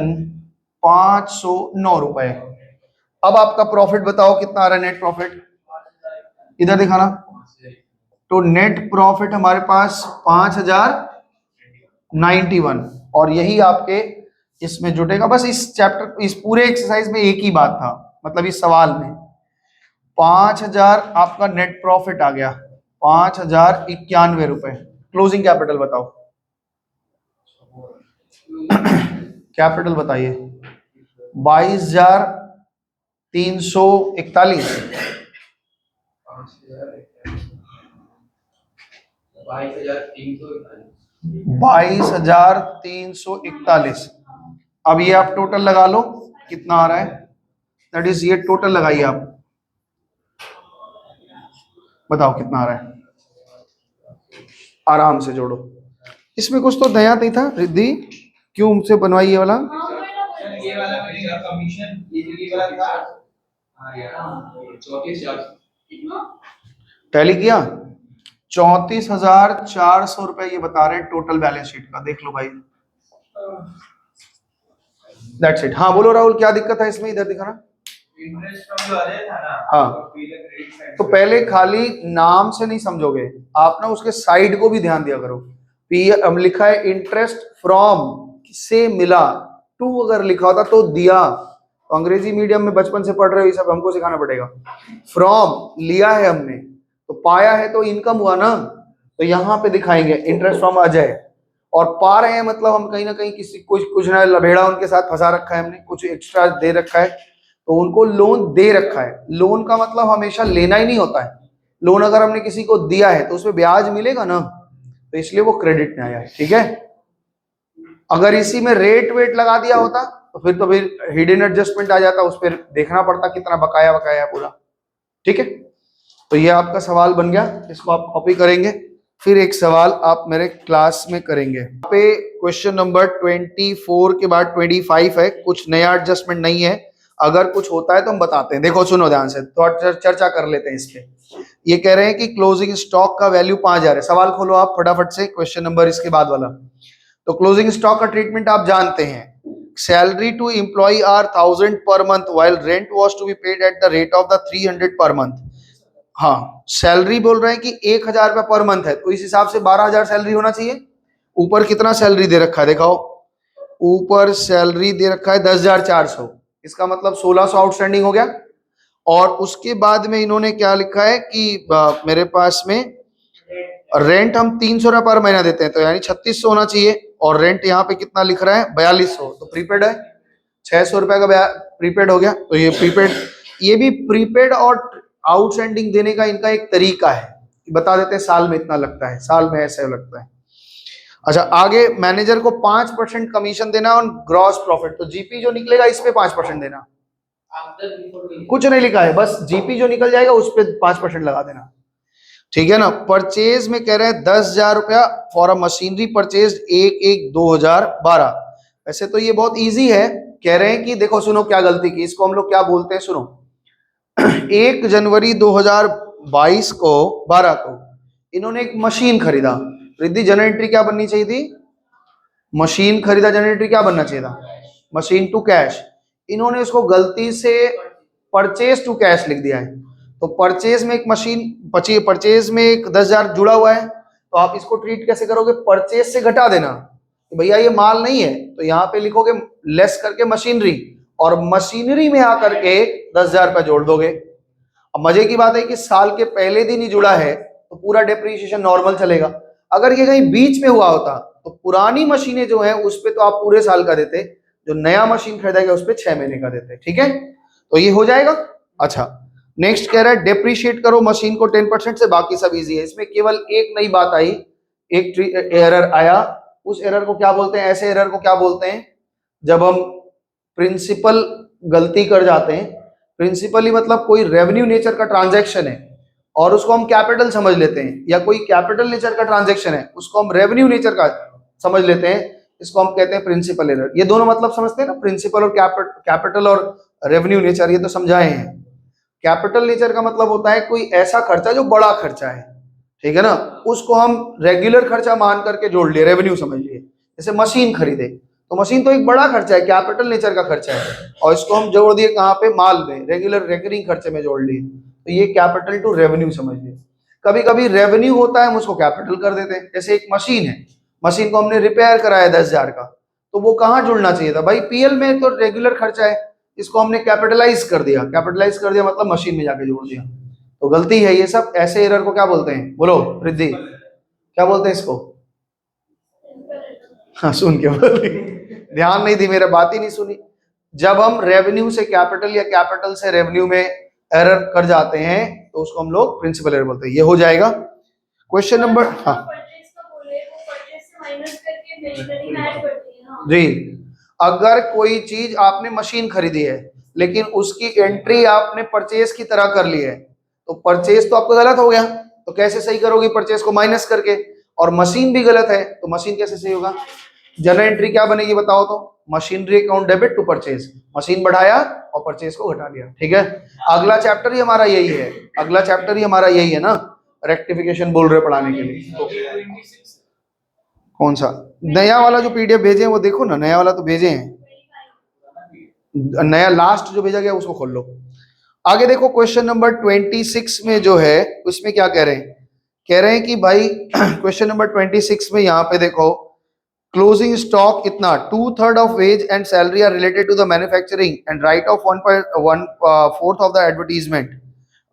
509 रुपए। अब आपका प्रॉफिट बताओ कितना आ रहा है नेट प्रॉफिट, इधर दिखाना। तो नेट प्रॉफिट हमारे पास 5,091, और यही आपके इसमें जुटेगा। बस इस चैप्टर, इस पूरे एक्सरसाइज में एक ही बात था, मतलब इस सवाल में 5,000 आपका नेट प्रॉफिट आ गया, 5,091 रुपए। क्लोजिंग कैपिटल बताओ कैपिटल बताइए 22,341। 22,341। अब ये आप टोटल लगा लो कितना आ रहा है, दैट इज ये टोटल लगाइए आप, बताओ कितना आ रहा है, आराम से जोड़ो। इसमें कुछ तो नया नहीं था रिद्धि, क्यों मुझसे बनवाई ये वाला, ये वाला मिलेगा कमीशन, ये वाला था। हाँ यार 34,000 टैली किया। 34,400 रुपए ये बता रहे हैं टोटल बैलेंस शीट का, देख लो भाई, दैट्स इट। हाँ बोलो राहुल, क्या दिक्कत है इसमें, इधर दिखाना। इंटरेस्ट कम जो आ रहा था ना, हाँ तो पहले खाली नाम से नहीं समझोगे आप ना, उसके साइड को भी ध्यान दिया करो। पी लिखा है इंटरेस्ट फ्रॉम से मिला, टू अगर लिखा होता तो दिया। तो अंग्रेजी मीडियम में बचपन से पढ़ रहे हो, ये सब हमको सिखाना पड़ेगा। फ्रॉम लिया है हमने, तो पाया है तो इनकम हुआ ना, तो यहाँ पे दिखाएंगे इंटरेस्ट फ्रॉम अजय, और पा रहे हैं मतलब हम कहीं ना कहीं किसी कुछ ना लभेड़ा उनके साथ फंसा रखा है हमने, कुछ एक्स्ट्रा दे रखा है, तो उनको लोन दे रखा है। लोन का मतलब हमेशा लेना ही नहीं होता है, लोन अगर हमने किसी को दिया है तो उसमें ब्याज मिलेगा ना, तो इसलिए वो क्रेडिट में आया है, ठीक है। अगर इसी में रेट वेट लगा दिया होता तो फिर हिडन एडजस्टमेंट आ जाता, उस पर देखना पड़ता कितना बकाया बकाया पूरा, ठीक है। तो ये आपका सवाल बन गया, इसको आप कॉपी करेंगे। फिर एक सवाल आप मेरे क्लास में करेंगे, पे क्वेश्चन नंबर 24 के बाद 25 है, कुछ नया एडजस्टमेंट नहीं है, अगर कुछ होता है तो हम बताते हैं। देखो सुनो ध्यान से, तो चर्चा कर लेते हैं इस पे। ये कह रहे हैं कि क्लोजिंग स्टॉक का वैल्यू 5,000 है। सवाल खोलो आप फटाफट से, क्वेश्चन नंबर इसके बाद वाला। तो क्लोजिंग स्टॉक का ट्रीटमेंट आप जानते हैं, salary to employ are 1,000 per month while rent was to be paid at the rate of the 300 per month. हाँ सैलरी बोल रहे हैं कि 1,000 रुपया पर मंथ है, तो इस हिसाब से 12,000 सैलरी होना चाहिए। ऊपर कितना सैलरी दे रखा है दिखाओ, ऊपर सैलरी दे रखा है 10,400, इसका मतलब 1,600 आउटस्टैंडिंग हो गया। और उसके बाद में इन्होंने क्या लिखा है कि मेरे पास में रेंट हम 300 रुपया पर महीना देते हैं, तो यानी 3,600 होना चाहिए, और रेंट यहाँ पे कितना लिख रहा है 4,200, तो प्रीपेड है 600 रुपया का प्रीपेड हो गया। तो ये प्रीपेड, ये भी प्रीपेड और आउटस्टैंडिंग देने का इनका एक तरीका है, बता देते हैं साल में इतना लगता है, साल में ऐसे लगता है। अच्छा आगे मैनेजर को 5% कमीशन देना ऑन ग्रॉस प्रॉफिट, तो जीपी जो निकलेगा इस पे 5% देना, कुछ नहीं लिखा है, बस जीपी जो निकल जाएगा उस पे 5% लगा देना, ठीक है ना। परचेज में कह रहे हैं 10,000 रुपया फॉर अ मशीनरी परचेज 1/1/2012, वैसे तो ये बहुत इजी है। कह रहे हैं कि देखो सुनो क्या गलती की, इसको हम लोग क्या बोलते हैं, सुनो। 1 जनवरी 2022 को 12 को इन्होंने एक मशीन खरीदा। रिद्धि जनरल एंट्री क्या बननी चाहिए थी? मशीन खरीदा, जनरल एंट्री क्या बनना चाहिए था? Machine to cash. इन्होंने इसको गलती से परचेज टू कैश लिख दिया है। तो परचेज में एक मशीन, परचेज में एक 10,000 जुड़ा हुआ है, तो आप इसको ट्रीट कैसे करोगे? परचेज से घटा देना कि भैया ये माल नहीं है, तो यहाँ पे लिखोगे लेस करके मशीनरी, और मशीनरी में आकर के 10,000 रुपया जोड़ दोगे। अब मजे की बात है कि साल के पहले दिन ही जुड़ा है तो पूरा डेप्रिसिएशन नॉर्मल चलेगा। अगर ये कहीं बीच में हुआ होता तो पुरानी मशीनें जो है उस पे तो आप पूरे साल का देते, जो नया मशीन खरीदा गया उस पे 6 महीने का देते। ठीक है, तो ये हो जाएगा। अच्छा, नेक्स्ट कह रहा है डेप्रिशिएट करो मशीन को 10% से, बाकी सब इजी है। इसमें केवल एक नई बात आई, एक एरर आया। उस एरर को क्या बोलते हैं? ऐसे एरर को क्या बोलते हैं? जब हम प्रिंसिपल गलती कर जाते हैं, प्रिंसिपली मतलब कोई रेवेन्यू नेचर का ट्रांजैक्शन है और उसको हम कैपिटल समझ लेते हैं, या कोई कैपिटल नेचर का ट्रांजैक्शन है उसको हम रेवेन्यू नेचर का समझ लेते हैं, इसको हम कहते हैं प्रिंसिपल एरर। ये दोनों मतलब समझते हैं ना, प्रिंसिपल और कैपिटल और रेवेन्यू नेचर, ये तो समझाए हैं। कैपिटल नेचर का मतलब होता है कोई ऐसा खर्चा जो बड़ा खर्चा है, ठीक है ना, उसको हम रेगुलर खर्चा मान करके जोड़ लिए, रेवेन्यू समझ लिए। जैसे मशीन खरीदे, तो मशीन तो एक बड़ा खर्चा है, कैपिटल नेचर का खर्चा है, और इसको हम जोड़ दिए कहाँ पे? माल में, रेगुलर रेकरिंग खर्चे में जोड़ लिए, तो ये कैपिटल टू रेवेन्यू समझ लिए। कभी कभी रेवेन्यू होता है हम उसको कैपिटल कर देते हैं। जैसे एक मशीन है, मशीन को हमने रिपेयर कराया 10,000 का, तो वो कहाँ जुड़ना चाहिए था भाई? पीएल में, तो रेगुलर खर्चा है, इसको हमने कैपिटलाइज कर दिया। कैपिटलाइज कर दिया मतलब मशीन में जाके जोड़ दिया, तो गलती है ये सब। ऐसे एरर को क्या बोलते हैं? बोलो रिद्धि, क्या बोलते हैं इसको? हाँ, सुन के बोल, ध्यान नहीं दी, मेरा बात ही नहीं सुनी। जब हम रेवेन्यू से कैपिटल या कैपिटल से रेवेन्यू में एरर कर जाते हैं तो उसको हम लोग प्रिंसिपल एरर बोलते हैं। ये हो जाएगा। क्वेश्चन नंबर, हाँ जी, अगर कोई चीज आपने मशीन खरीदी है लेकिन उसकी एंट्री आपने परचेज की तरह कर ली है, तो परचेज तो आपका गलत हो गया, तो कैसे सही करोगे? परचेज को माइनस करके। और मशीन भी गलत है तो मशीन कैसे सही होगा? जनरल एंट्री क्या बनेगी बताओ तो? Machinery account debit to purchase, machine बढ़ाया और परचेज को घटा दिया। ठीक है, अगला चैप्टर ही हमारा यही है, अगला चैप्टर ही हमारा यही है ना, रेक्टिफिकेशन बोल रहे पढ़ाने के लिए। तो कौन सा नया वाला जो पीडीएफ भेजे हैं वो देखो ना, नया वाला तो भेजे हैं, नया लास्ट जो भेजा गया उसको खोल लो। आगे देखो क्वेश्चन नंबर 26 में जो है उसमें क्या कह रहे हैं? कह रहे हैं कि भाई क्वेश्चन नंबर 26 में यहाँ पे देखो, क्लोजिंग स्टॉक कितना? 2/3 of wage and salary are related to the manufacturing and write off 1/4 of the advertisement,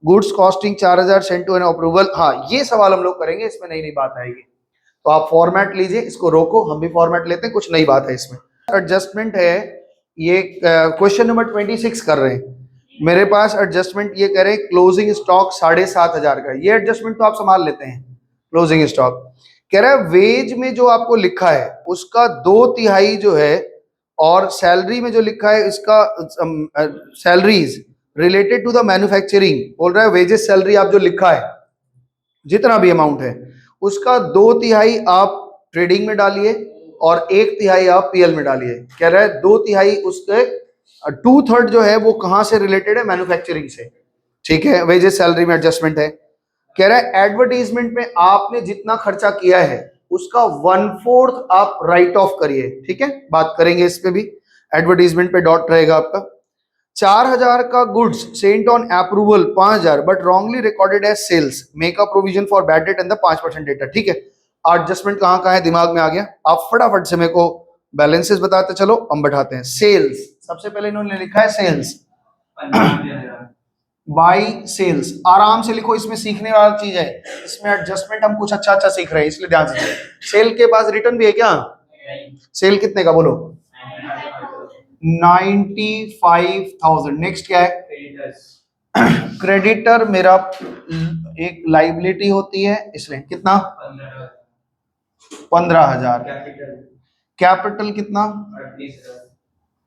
goods costing 4,000 sent to an approval. हाँ, ये सवाल हम लोग करेंगे, इसमें नई नई बात आएगी, तो आप फॉर्मेट लीजिए, इसको रोको, हम भी फॉर्मेट लेते हैं, कुछ नई बात है इसमें। एडजस्टमेंट है ये, क्वेश्चन नंबर 26 कर रहे हैं। मेरे पास एडजस्टमेंट ये कह रहे हैं क्लोजिंग स्टॉक 7,500 का, ये एडजस्टमेंट तो आप संभाल लेते हैं। क्लोजिंग स्टॉक कह रहा है वेज में जो आपको लिखा है उसका 2/3 जो है, और सैलरी में जो लिखा है इसका salaries related to the manufacturing, बोल रहा है वेजेस सैलरी आप जो लिखा है जितना भी अमाउंट है उसका 2/3 आप ट्रेडिंग में डालिए और 1/3 आप पीएल में डालिए। कह रहा है 2/3 उसके 2/3 जो है वो कहां से रिलेटेड है? मैन्युफैक्चरिंग से। ठीक है, वेजेस सैलरी में एडजस्टमेंट है। कह रहा है एडवर्टीजमेंट में आपने जितना खर्चा किया है उसका 1/4 आप राइट ऑफ करिए। ठीक है, बात करेंगे इस पे भी, एडवर्टीजमेंट पे डॉट रहेगा आपका। 4,000 का goods sent on approval 5,000 but wrongly recorded as sales, make a provision for bad debt and the 5% data. ठीक है, एडजस्टमेंट कहाँ कहाँ है दिमाग में आ गया? आप फटाफट से मेरे को बैलेंसेस बताते चलो, हम बैठाते हैं। सेल्स, सबसे पहले इन्होंने लिखा है सेल्स, बाई सेल्स, आराम से लिखो, इसमें सीखने वाली चीज है, इसमें एडजस्टमेंट हम कुछ अच्छा अच्छा सीख रहे हैं इसलिए ध्यान से। सेल के पास रिटर्न भी है क्या? सेल कितने का बोलो? 95,000। नेक्स्ट क्या है? क्रेडिटर मेरा एक लाइबिलिटी होती है, इसलिए कितना? 15,000। कैपिटल कितना?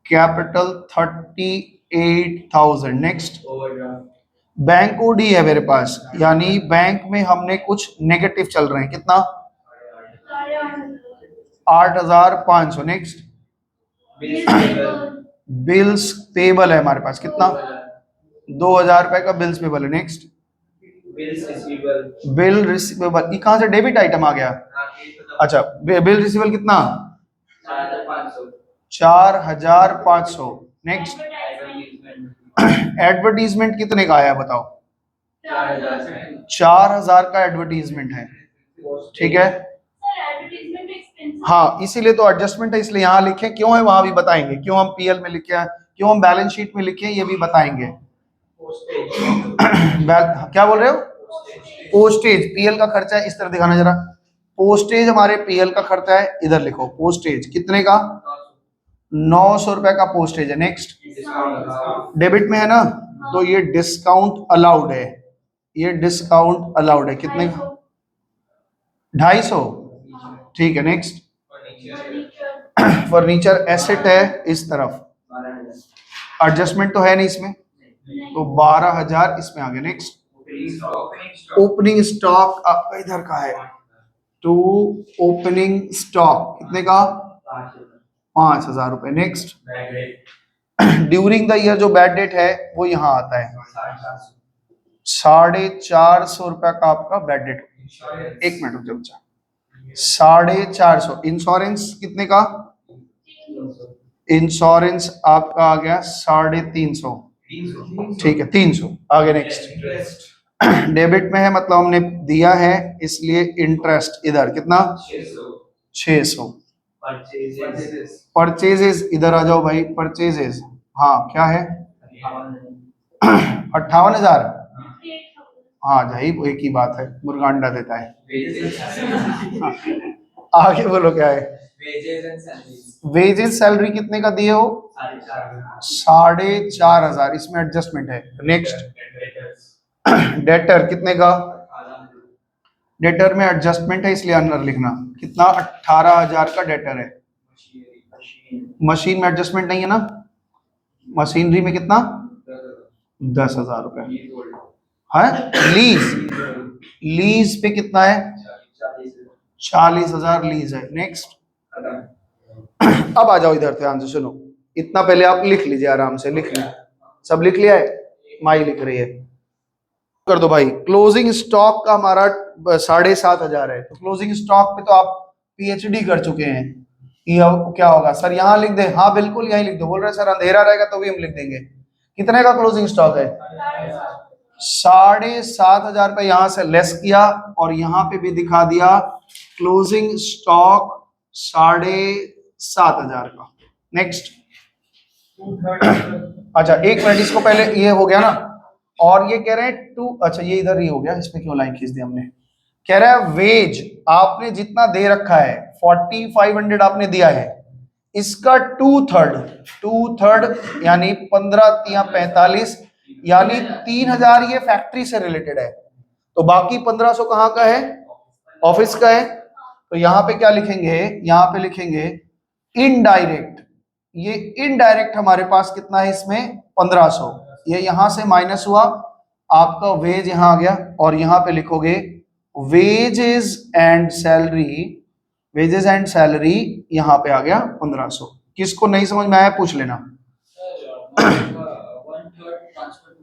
कैपिटल 38,000। नेक्स्ट, बैंक ओडी है मेरे पास, यानी बैंक में हमने कुछ नेगेटिव चल रहे हैं, कितना? 8,500। नेक्स्ट, बिल्स पेबल है हमारे पास, कितना? 2000 रुपए का बिल्स पेबल है। नेक्स्ट, बिल रिसीवेबल, ये कहाँ से डेबिट आइटम आ गया? अच्छा, बिल रिसीवेबल कितना? 4500। नेक्स्ट, एडवर्टीजमेंट कितने का आया बताओ? 4000 का एडवर्टीजमेंट है, ठीक है। हाँ, इसीलिए तो एडजस्टमेंट है, इसलिए यहाँ लिखे। क्यों है वहां भी बताएंगे, क्यों हम पीएल में लिखे हैं, क्यों हम बैलेंस शीट में लिखे हैं, ये भी बताएंगे। क्या बोल रहे हो? पोस्टेज पीएल का खर्चा है, इस तरह दिखाना जरा। पोस्टेज हमारे पीएल का खर्चा है, इधर लिखो। पोस्टेज कितने का? 900 रुपए का पोस्टेज है। नेक्स्ट, डेबिट में है ना, तो ये डिस्काउंट अलाउड है, ये डिस्काउंट अलाउड है। कितने का? 250, ठीक है। नेक्स्ट, फर्नीचर एसेट है इस तरफ, एडजस्टमेंट तो है नहीं इसमें, तो 12000 इसमें आ गया। नेक्स्ट, ओपनिंग स्टॉक आपका इधर का है, टू ओपनिंग स्टॉक कितने का? 5000 रुपए। नेक्स्ट, ड्यूरिंग द ईयर जो बैड डेट है वो यहाँ आता है, 450 रुपए का आपका बैड डेट। एक मिनट रुक जाओ बच्चा, 450। इंश्योरेंस कितने का? इंश्योरेंस आपका आ गया 350, ठीक है, 300 आ गया। नेक्स्ट, डेबिट में है मतलब हमने दिया है, इसलिए इंटरेस्ट इधर कितना? 600। परचेजेस इधर आ जाओ भाई, परचेजेस, हाँ क्या है? 58,000। हाँ भाई वो एक ही बात है, मुर्गा अंडा देता है। आगे बोलो क्या है? वेजेस सैलरी कितने का दिए हो? 4500, इसमें एडजस्टमेंट है। नेक्स्ट, डेटर कितने का? डेटर में एडजस्टमेंट है, इसलिए अंदर लिखना। कितना? 18,000 का डेटर है। मशीन में एडजस्टमेंट नहीं है ना, मशीनरी में कितना? 10,000 रुपए है। लीज पे कितना है? 40,000 लीज है। नेक्स्ट, अब आ जाओ इधर, ध्यान से सुनो। इतना पहले आप लिख लीजिए, आराम से लिख लें। सब लिख लिया है? माई लिख रही है, कर दो भाई। क्लोजिंग स्टॉक का हमारा 7,500 है, तो क्लोजिंग स्टॉक पे तो आप पीएचडी कर चुके हैं। ये क्या होगा सर? यहाँ लिख दे? हाँ बिल्कुल यहीं लिख दो। बोल रहे सर अंधेरा रहेगा तो भी हम लिख देंगे। कितने का क्लोजिंग स्टॉक है? 7,500 रुपए यहाँ से लेस किया, और यहाँ पे भी दिखा दिया क्लोजिंग स्टॉक 7,500 का। नेक्स्ट, अच्छा एक मिनट, इसको पहले ये हो गया ना, और ये कह रहे हैं टू, अच्छा ये इधर ही हो गया, इसमें क्यों लाइन खींच दी हमने। कह रहा है वेज आपने जितना दे रखा है 4,500 आपने दिया है, इसका 2/3 यानी 15 या 45 यानी 3,000 ये फैक्ट्री से रिलेटेड है, तो बाकी 1,500 कहाँ का है? ऑफिस का है। तो यहाँ पे क्या लिखेंगे? यहाँ पे लिखेंगे इनडायरेक्ट। ये इनडायरेक्ट हमारे पास कितना है इसमें? 1,500। ये यहां से माइनस हुआ, आपका वेज यहां आ गया, और यहां पे लिखोगे wages and salary. Wages and salary यहां पे आ गया 1,500। किसको नहीं समझ में आया पूछ लेना।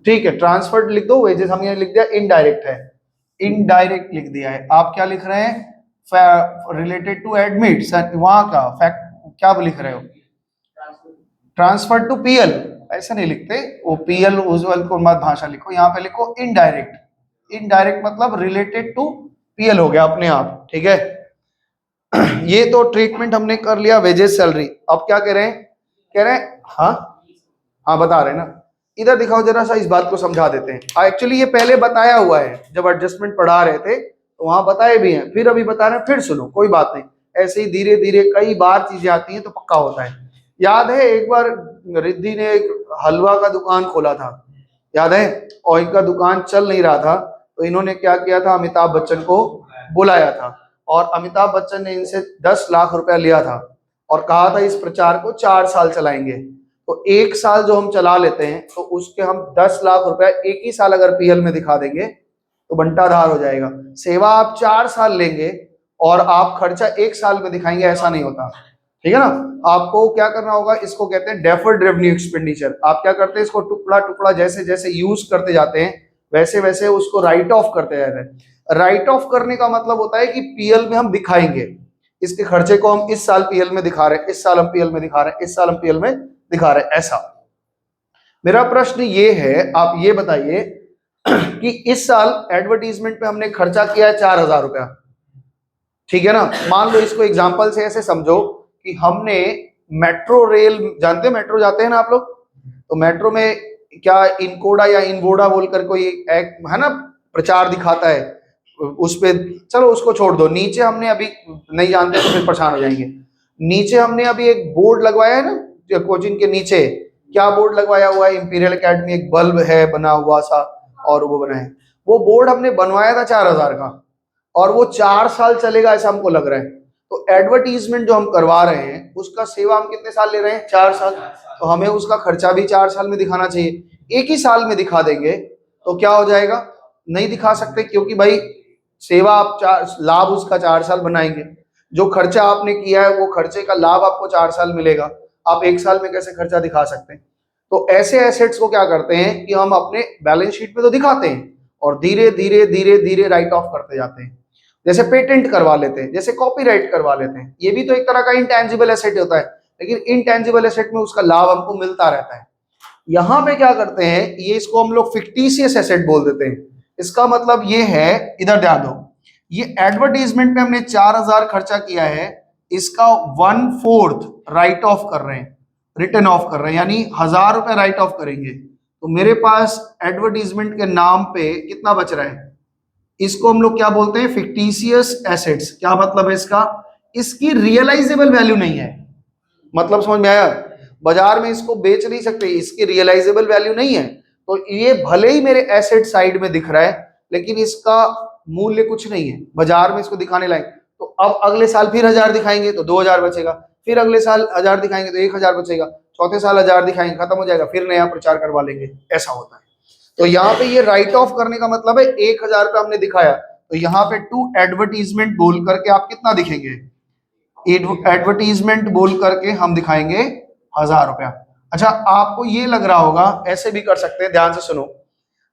ठीक है, ट्रांसफर लिख दो। वेजेस हम ये लिख दिया, इनडायरेक्ट है, इनडायरेक्ट लिख दिया है। आप क्या लिख रहे हैं? रिलेटेड टू एडमिट, वहां का फैक्ट क्या लिख रहे हो? ट्रांसफर टू पीएल, ऐसा नहीं लिखते, वो पीएल उज्जवल को मत भाषा लिखो, यहाँ पे लिखो इनडायरेक्ट। इनडायरेक्ट मतलब रिलेटेड टू पीएल हो गया अपने आप, ठीक है। ये तो ट्रीटमेंट हमने कर लिया वेजेस सैलरी। अब क्या कह रहे हैं? कह रहे हैं हाँ बता रहे हैं ना, इधर दिखाओ जरा सा, इस बात को समझा देते हैं। एक्चुअली ये पहले बताया हुआ है, जब एडजस्टमेंट पढ़ा रहे थे तो वहां बताए भी हैं, फिर अभी बता रहे हैं, फिर सुनो, कोई बात नहीं। ऐसे ही धीरे धीरे कई बार चीजें आती हैं तो पक्का होता है। याद है एक बार रिद्धि ने एक हलवा का दुकान खोला था, याद है, और इनका दुकान चल नहीं रहा था, तो इन्होंने क्या किया था? अमिताभ बच्चन को बुलाया था, और अमिताभ बच्चन ने इनसे 10 लाख रुपया लिया था, और कहा था इस प्रचार को 4 साल चलाएंगे। तो 1 साल जो हम चला लेते हैं, तो उसके हम 10 लाख रुपया एक ही साल अगर पीएल में दिखा देंगे तो बंटाधार हो जाएगा। सेवा आप 4 साल लेंगे और आप खर्चा 1 साल में दिखाएंगे, ऐसा नहीं होता। ठीक है ना। आपको क्या करना होगा, इसको कहते हैं डेफर्ड रेवेन्यू एक्सपेंडिचर। आप क्या करते हैं, इसको टुकड़ा टुकड़ा जैसे जैसे यूज करते जाते हैं वैसे वैसे उसको राइट ऑफ करते जा रहे हैं। राइट ऑफ करने का मतलब होता है कि पीएल में हम दिखाएंगे इसके खर्चे को, हम इस साल पीएल में दिखा रहे हैं, इस साल हम पीएल में दिखा रहे हैं, इस साल हम पीएल में दिखा रहे हैं, ऐसा। मेरा प्रश्न ये है, आप ये बताइए कि इस साल एडवर्टीजमेंट पे हमने खर्चा किया है 4,000 रुपया, ठीक है ना। मान लो इसको एग्जांपल से ऐसे समझो कि हमने मेट्रो रेल, जानते हैं मेट्रो जाते हैं ना आप लोग, तो मेट्रो में क्या इनकोडा या इनवोडा बोलकर कोई एक है ना प्रचार दिखाता है, उस पे चलो उसको छोड़ दो। नीचे हमने अभी नहीं जानते तो फिर परेशान हो जाएंगे। नीचे हमने अभी एक बोर्ड लगवाया है ना कोचिंग के नीचे, क्या बोर्ड लगवाया हुआ है, इंपीरियल एकेडमी, एक बल्ब है बना हुआ सा, और वो बना है। वो बोर्ड हमने बनवाया था 4,000 का, और वो 4 साल चलेगा ऐसा हमको लग रहा है। तो एडवर्टीजमेंट जो हम करवा रहे हैं उसका सेवा हम कितने साल ले रहे हैं, 4 साल। तो हमें उसका खर्चा भी 4 साल में दिखाना चाहिए। एक ही साल में दिखा देंगे तो क्या हो जाएगा, नहीं दिखा सकते, क्योंकि भाई सेवा आप लाभ उसका 4 साल बनाएंगे। जो खर्चा आपने किया है वो खर्चे का लाभ आपको 4 साल मिलेगा, आप 1 साल में कैसे खर्चा दिखा सकते हैं। तो ऐसे एसेट्स को क्या करते हैं कि हम अपने बैलेंस शीट में तो दिखाते हैं और धीरे धीरे धीरे धीरे राइट ऑफ करते जाते हैं। जैसे पेटेंट करवा लेते हैं, जैसे कॉपीराइट करवा लेते हैं, ये भी तो एक तरह का इंटेंजिबल एसेट होता है, लेकिन इंटेंजिबल एसेट में उसका लाभ हमको मिलता रहता है। यहां पे क्या करते हैं, ये इसको हम लोग फिक्टिशियस एसेट बोल देते हैं। इसका मतलब ये है, इधर ध्यान दो, ये एडवर्टीजमेंट में हमने 4,000 खर्चा किया है, इसका 1/4 राइट ऑफ कर रहे हैं, रिटर्न ऑफ कर रहे हैं, यानी 1,000 रुपए राइट ऑफ करेंगे। तो मेरे पास एडवर्टीजमेंट के नाम पे कितना बच रहा है, इसको हम लोग क्या बोलते हैं, फिक्टिशियस एसेट्स। क्या मतलब है इसका, इसकी रियलाइजेबल वैल्यू नहीं है। मतलब समझ में आया, बाजार में इसको बेच नहीं सकते, इसकी रियलाइजेबल वैल्यू नहीं है। तो ये भले ही मेरे एसेट साइड में दिख रहा है लेकिन इसका मूल्य कुछ नहीं है, बाजार में इसको दिखाने लायक। तो अब अगले साल फिर 1,000 दिखाएंगे तो 2,000 बचेगा, फिर अगले साल 1,000 दिखाएंगे तो 1,000 बचेगा, चौथे साल 1,000 दिखाएंगे, खत्म हो जाएगा, फिर नया प्रचार करवा लेंगे, ऐसा होता है। तो यहाँ पे ये राइट ऑफ करने का मतलब है 1,000 पे हमने दिखाया, तो यहाँ पे टू एडवर्टीजमेंट बोल करके आप कितना दिखेंगे, एडवर्टीजमेंट बोल करके हम दिखाएंगे 1,000 रुपया। अच्छा, आपको ये लग रहा होगा ऐसे भी कर सकते हैं, ध्यान से सुनो,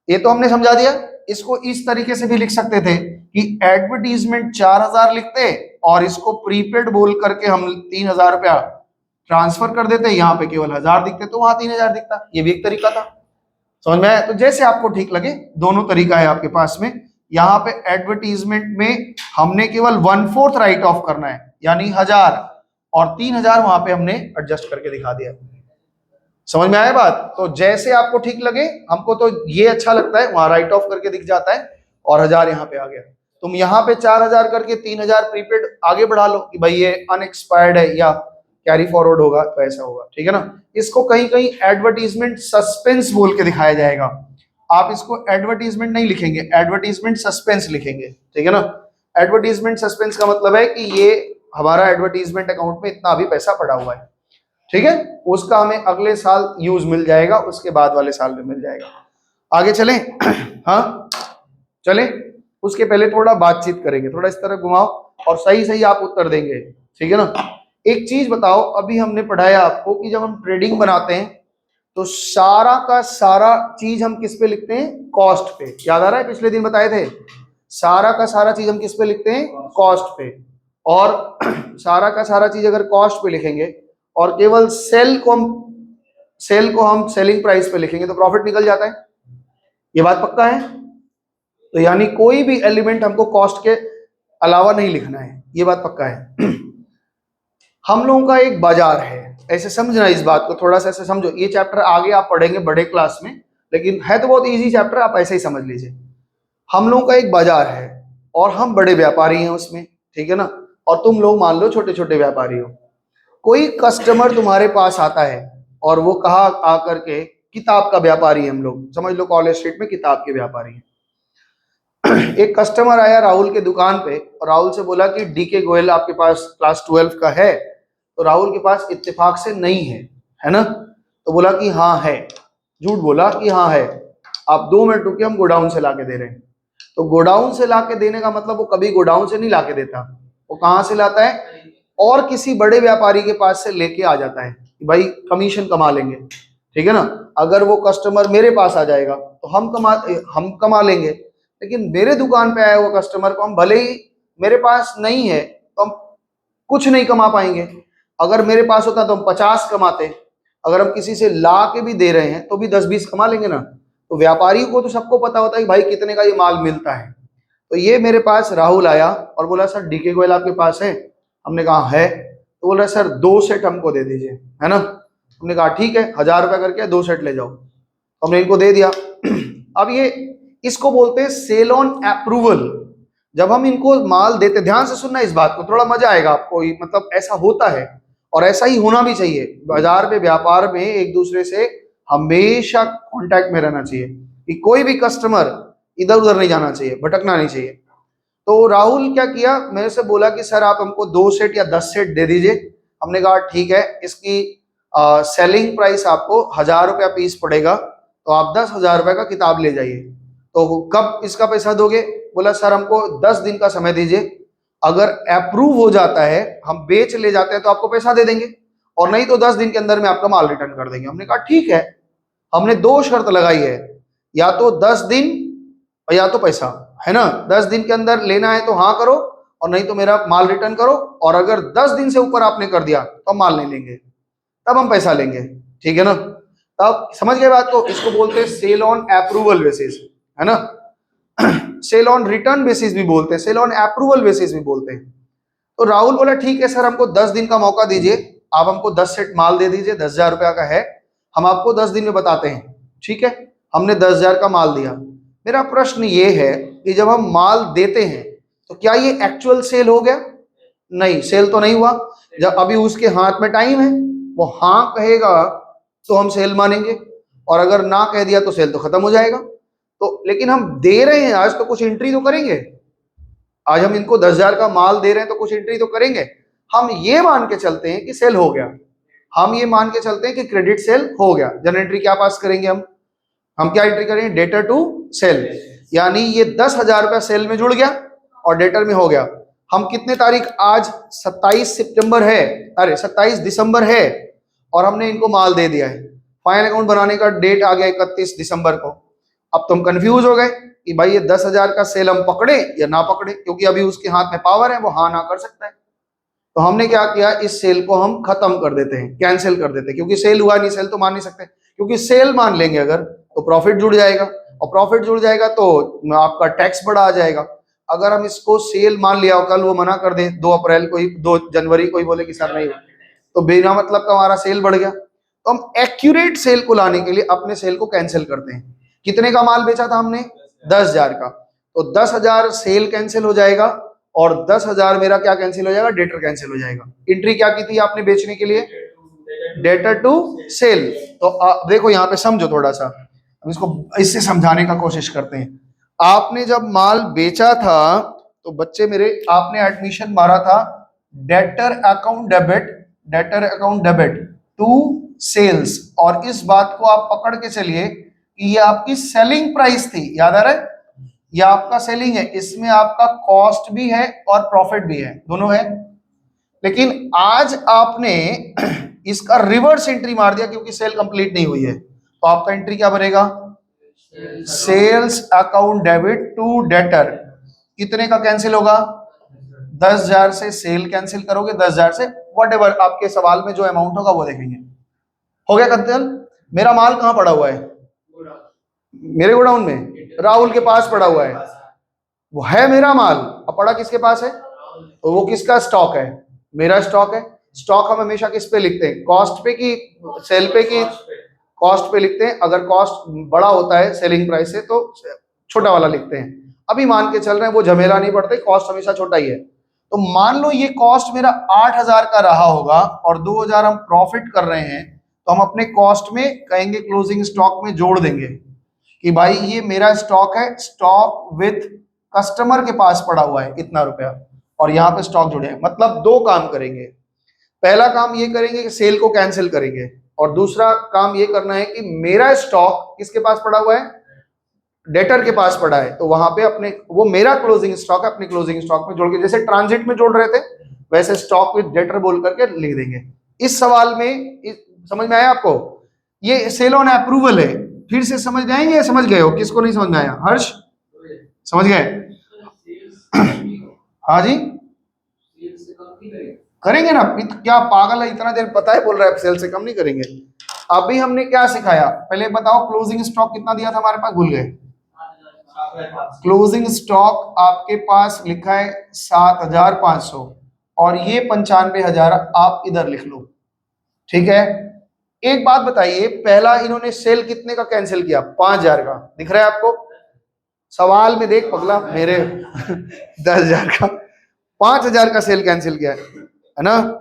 ये तो हमने समझा दिया। इसको इस तरीके से भी लिख सकते थे कि एडवर्टीजमेंट 4,000 लिखते और इसको प्रीपेड बोल करके हम 3,000 रुपया ट्रांसफर कर देते, यहाँ पे केवल 1,000 दिखते तो वहां 3,000 दिखता। ये भी एक तरीका था, समझ में आया। तो जैसे आपको ठीक लगे, दोनों तरीका है आपके पास में। यहाँ पे एडवर्टीजमेंट में हमने केवल 1/4 राइट ऑफ करना है, यानी 1,000, और 3,000 वहां पे हमने एडजस्ट करके दिखा दिया। समझ में आया बात। तो जैसे आपको ठीक लगे, हमको तो ये अच्छा लगता है, वहां राइट ऑफ करके दिख जाता है और 1,000 यहाँ पे आ गया। तुम यहाँ पे 4,000 करके 3,000 प्रीपेड आगे बढ़ा लो कि भाई ये अनएक्सपायर्ड है या कैरी फॉरवर्ड होगा, तो ऐसा होगा, ठीक है ना। इसको कहीं कहीं एडवर्टीजमेंट सस्पेंस बोल के दिखाया जाएगा। आप इसको एडवर्टीजमेंट नहीं लिखेंगे, एडवर्टीजमेंट सस्पेंस लिखेंगे, ठीक है ना। एडवर्टीजमेंट सस्पेंस का मतलब है कि ये हमारा एडवर्टीजमेंट अकाउंट में इतना अभी पैसा पड़ा हुआ है, ठीक है, उसका हमें अगले साल यूज मिल जाएगा, उसके बाद वाले साल में मिल जाएगा। आगे चलें हाँ चलें, उसके पहले थोड़ा बातचीत करेंगे, थोड़ा इस तरह घुमाओ और सही सही आप उत्तर देंगे, ठीक है ना। एक चीज बताओ, अभी हमने पढ़ाया आपको कि जब हम ट्रेडिंग बनाते हैं तो सारा का सारा चीज हम किस पे लिखते हैं, कॉस्ट पे। याद आ रहा है, पिछले दिन बताए थे, सारा का सारा चीज हम किस पे लिखते हैं, कॉस्ट पे। और सारा का सारा चीज अगर कॉस्ट पे लिखेंगे और केवल सेल को हम सेलिंग प्राइस पे लिखेंगे तो प्रॉफिट निकल जाता है। ये बात पक्का है। तो यानी कोई भी एलिमेंट हमको कॉस्ट के अलावा नहीं लिखना है, ये बात पक्का है। हम लोगों का एक बाजार है, ऐसे समझना, इस बात को थोड़ा सा ऐसे समझो। ये चैप्टर आगे आप पढ़ेंगे बड़े क्लास में, लेकिन है तो बहुत इजी चैप्टर, आप ऐसे ही समझ लीजिए। हम लोगों का एक बाजार है और हम बड़े व्यापारी हैं उसमें, ठीक है ना, और तुम लोग मान लो छोटे छोटे व्यापारी हो। कोई कस्टमर तुम्हारे पास आता है और वो कहा आकर के, किताब का व्यापारी है, हम लोग समझ लो कॉलेज स्ट्रीट में किताब के व्यापारी हैं। एक कस्टमर आया राहुल के दुकान पे और राहुल से बोला कि डीके गोयल आपके पास क्लास 12 का है, तो राहुल के पास इत्तेफाक से नहीं है ना। तो बोला कि हाँ है, झूठ बोला कि हाँ है, आप 2 मिनट रुके, हम गोडाउन से लाके दे रहे हैं। तो गोडाउन से लाके देने का मतलब वो कभी गोडाउन से नहीं लाके देता, वो कहाँ से लाता है, और किसी बड़े व्यापारी के पास से लेके आ जाता है कि भाई कमीशन कमा लेंगे, ठीक है ना। अगर वो कस्टमर मेरे पास आ जाएगा तो हम कमा लेंगे, लेकिन मेरे दुकान पे आया हुआ कस्टमर को हम भले ही मेरे पास नहीं है तो हम कुछ नहीं कमा पाएंगे। अगर मेरे पास होता तो हम 50 कमाते, अगर हम किसी से ला के भी दे रहे हैं तो भी 10-20 कमा लेंगे ना। तो व्यापारी को तो सबको पता होता है कि भाई कितने का ये माल मिलता है। तो ये मेरे पास राहुल आया और बोला सर डीके गोयल आपके पास है? हमने कहा है। तो बोल रहा सर 2 सेट हमको दे दीजिए, है ना। हमने कहा ठीक है, 1000 रुपया करके 2 सेट ले जाओ। तो हमने इनको दे दिया। अब ये इसको बोलते हैं सेल ऑन अप्रूवल। जब हम इनको माल देते, ध्यान से सुनना इस बात को, थोड़ा मजा आएगा आपको, मतलब ऐसा होता है और ऐसा ही होना भी चाहिए। बाजार में, व्यापार में एक दूसरे से हमेशा कांटेक्ट में रहना चाहिए कि कोई भी कस्टमर इधर उधर नहीं जाना चाहिए, भटकना नहीं चाहिए। तो राहुल क्या किया, मेरे से बोला कि सर आप हमको 2 सेट या 10 सेट दे दीजिए। हमने कहा ठीक है, इसकी सेलिंग प्राइस आपको 1000 रुपया पीस पड़ेगा, तो आप 10,000 रुपये का किताब ले जाइए। तो कब इसका पैसा दोगे? बोला सर हमको 10 दिन का समय दीजिए, अगर अप्रूव हो जाता है, हम बेच ले जाते हैं तो आपको पैसा दे देंगे, और नहीं तो 10 दिन के अंदर में आपका माल रिटर्न कर देंगे। हमने कहा ठीक है। हमने 2 शर्त लगाई है, या तो 10 दिन और या तो पैसा, है ना। 10 दिन के अंदर लेना है तो हाँ करो, और नहीं तो मेरा माल रिटर्न करो, और अगर 10 दिन से ऊपर आपने कर दिया तो हम माल नहीं लेंगे, तब हम पैसा लेंगे, ठीक है ना। तब समझ गए बात को। इसको बोलते हैं सेल ऑन अप्रूवल बेसिस, है ना। सेल ऑन रिटर्न बेसिस भी बोलते हैं, सेल ऑन अप्रूवल बेसिस भी बोलते हैं। तो राहुल बोला ठीक है सर, हमको 10 दिन का मौका दीजिए, आप हमको 10 सेट माल दे दीजिए, 10,000 रुपया का है, हम आपको 10 दिन में बताते हैं। ठीक है, हमने 10,000 का माल दिया। मेरा प्रश्न ये है कि जब हम माल देते हैं तो क्या ये एक्चुअल सेल हो गया? नहीं, सेल तो नहीं हुआ। जब अभी उसके हाथ में टाइम है, वो हाँ कहेगा तो हम सेल मानेंगे, और अगर ना कह दिया तो सेल तो खत्म हो जाएगा। तो लेकिन हम दे रहे हैं आज, तो कुछ एंट्री तो करेंगे। आज हम इनको 10,000 का माल दे रहे हैं तो कुछ एंट्री तो करेंगे। हम ये मान के चलते हैं कि सेल हो गया, हम ये मान के चलते हैं कि क्रेडिट सेल हो गया। जन एंट्री क्या पास करेंगे हम क्या एंट्री करेंगे? डेटर टू सेल, यानी ये 10,000 रुपया सेल में जुड़ गया और डेटर में हो गया। हम कितने तारीख, आज 27 सितंबर है, अरे 27 दिसंबर है, और हमने इनको माल दे दिया है। फाइनल अकाउंट बनाने का डेट आ गया 31 दिसंबर को। अब तुम कंफ्यूज हो गए कि भाई ये 10,000 का सेल हम पकड़े या ना पकड़े, क्योंकि अभी उसके हाथ में पावर है, वो हाँ ना कर सकता है। तो हमने क्या किया, इस सेल को हम खत्म कर देते हैं, कैंसिल कर देते हैं, क्योंकि सेल हुआ नहीं, सेल तो मान नहीं सकते, क्योंकि सेल मान लेंगे अगर तो प्रॉफिट जुड़ जाएगा, और प्रॉफिट जुड़ जाएगा तो आपका टैक्स बड़ा आ जाएगा। अगर हम इसको सेल मान लिया और कल वो मना कर दे, 2 अप्रैल को ही, 2 जनवरी को ही बोले कि सर नहीं, तो बिना मतलब का हमारा सेल बढ़ गया। तो हम एक्यूरेट सेल को लाने के लिए अपने सेल को कैंसिल करते हैं। कितने का माल बेचा था हमने? 10,000 का, तो 10,000 सेल कैंसिल हो जाएगा, और 10,000 मेरा क्या कैंसिल हो जाएगा? डेटर कैंसिल हो जाएगा। एंट्री क्या की थी आपने बेचने के लिए? Debtor to sale. तो देखो यहाँ पे समझो थोड़ा सा, हम इसको इससे समझाने का कोशिश करते हैं। आपने जब माल बेचा था तो बच्चे मेरे, आपने एडमिशन मारा था debtor account debit to sales, और इस बात को आप पकड़ के चलिए कि ये आपकी सेलिंग प्राइस थी, याद आ रहा है? ये आपका सेलिंग है, इसमें आपका कॉस्ट भी है और प्रॉफिट भी है, दोनों है। लेकिन आज आपने इसका रिवर्स एंट्री मार दिया क्योंकि सेल कंप्लीट नहीं हुई है, तो आपका एंट्री क्या बनेगा? Sales account debit to debtor. कितने का कैंसिल होगा? 10,000 से सेल कैंसिल करोगे, 10,000 से व्हाटएवर आपके सवाल में जो अमाउंट होगा वो देखेंगे। हो गया कंसेल? मेरा माल कहाँ पड़ा हुआ है? मेरे गोडाउन में, राहुल के पास पड़ा हुआ है, वो है मेरा माल। अब पड़ा किसके पास है? तो वो किसका स्टॉक है? मेरा स्टॉक है। स्टॉक हम हमेशा किस पे लिखते हैं? कॉस्ट पे की सेल पे की? कॉस्ट पे लिखते हैं। अगर कॉस्ट बड़ा होता है सेलिंग प्राइस से तो छोटा वाला लिखते हैं। अभी मान के चल रहे हैं, वो झमेला नहीं पड़ता, कॉस्ट हमेशा छोटा ही है। तो मान लो ये कॉस्ट मेरा 8,000 का रहा होगा और 2,000 हम प्रॉफिट कर रहे हैं, तो हम अपने कॉस्ट में कहेंगे, क्लोजिंग स्टॉक में जोड़ देंगे कि भाई ये मेरा स्टॉक है, स्टॉक विथ कस्टमर के पास पड़ा हुआ है इतना रुपया, और यहाँ पे स्टॉक जुड़े हैं। मतलब 2 काम करेंगे। पहला काम ये करेंगे कि सेल को कैंसिल करेंगे, और दूसरा काम ये करना है कि मेरा स्टॉक किसके पास पड़ा हुआ है? डेटर के पास पड़ा है, तो वहां पे अपने, वो मेरा क्लोजिंग स्टॉक है, अपने क्लोजिंग स्टॉक में जोड़ के, जैसे ट्रांजिट में जोड़ रहे थे वैसे स्टॉक विद डेटर बोल करके लिख देंगे। इस सवाल में समझ में आया आपको? ये सेल ऑन अप्रूवल है। फिर से समझ जाएंगे या समझ गए हो? किसको नहीं समझ में आया? हर्ष समझ गए? हाँ जी करेंगे ना, क्या पागल है, इतना देर पता है बोल रहा है सेल से कम नहीं करेंगे। अभी हमने क्या सिखाया पहले बताओ? क्लोजिंग स्टॉक कितना दिया था हमारे पास, भूल गए? क्लोजिंग स्टॉक आपके पास लिखा है 7,500 और ये 95,000 आप इधर लिख लो, ठीक है। एक बात बताइए, पहला इन्होंने सेल कितने का कैंसिल किया? 5,000 का, दिख रहा है आपको सवाल में? देख पगला मेरे 10,000 का, 5,000 का सेल कैंसिल किया है ना।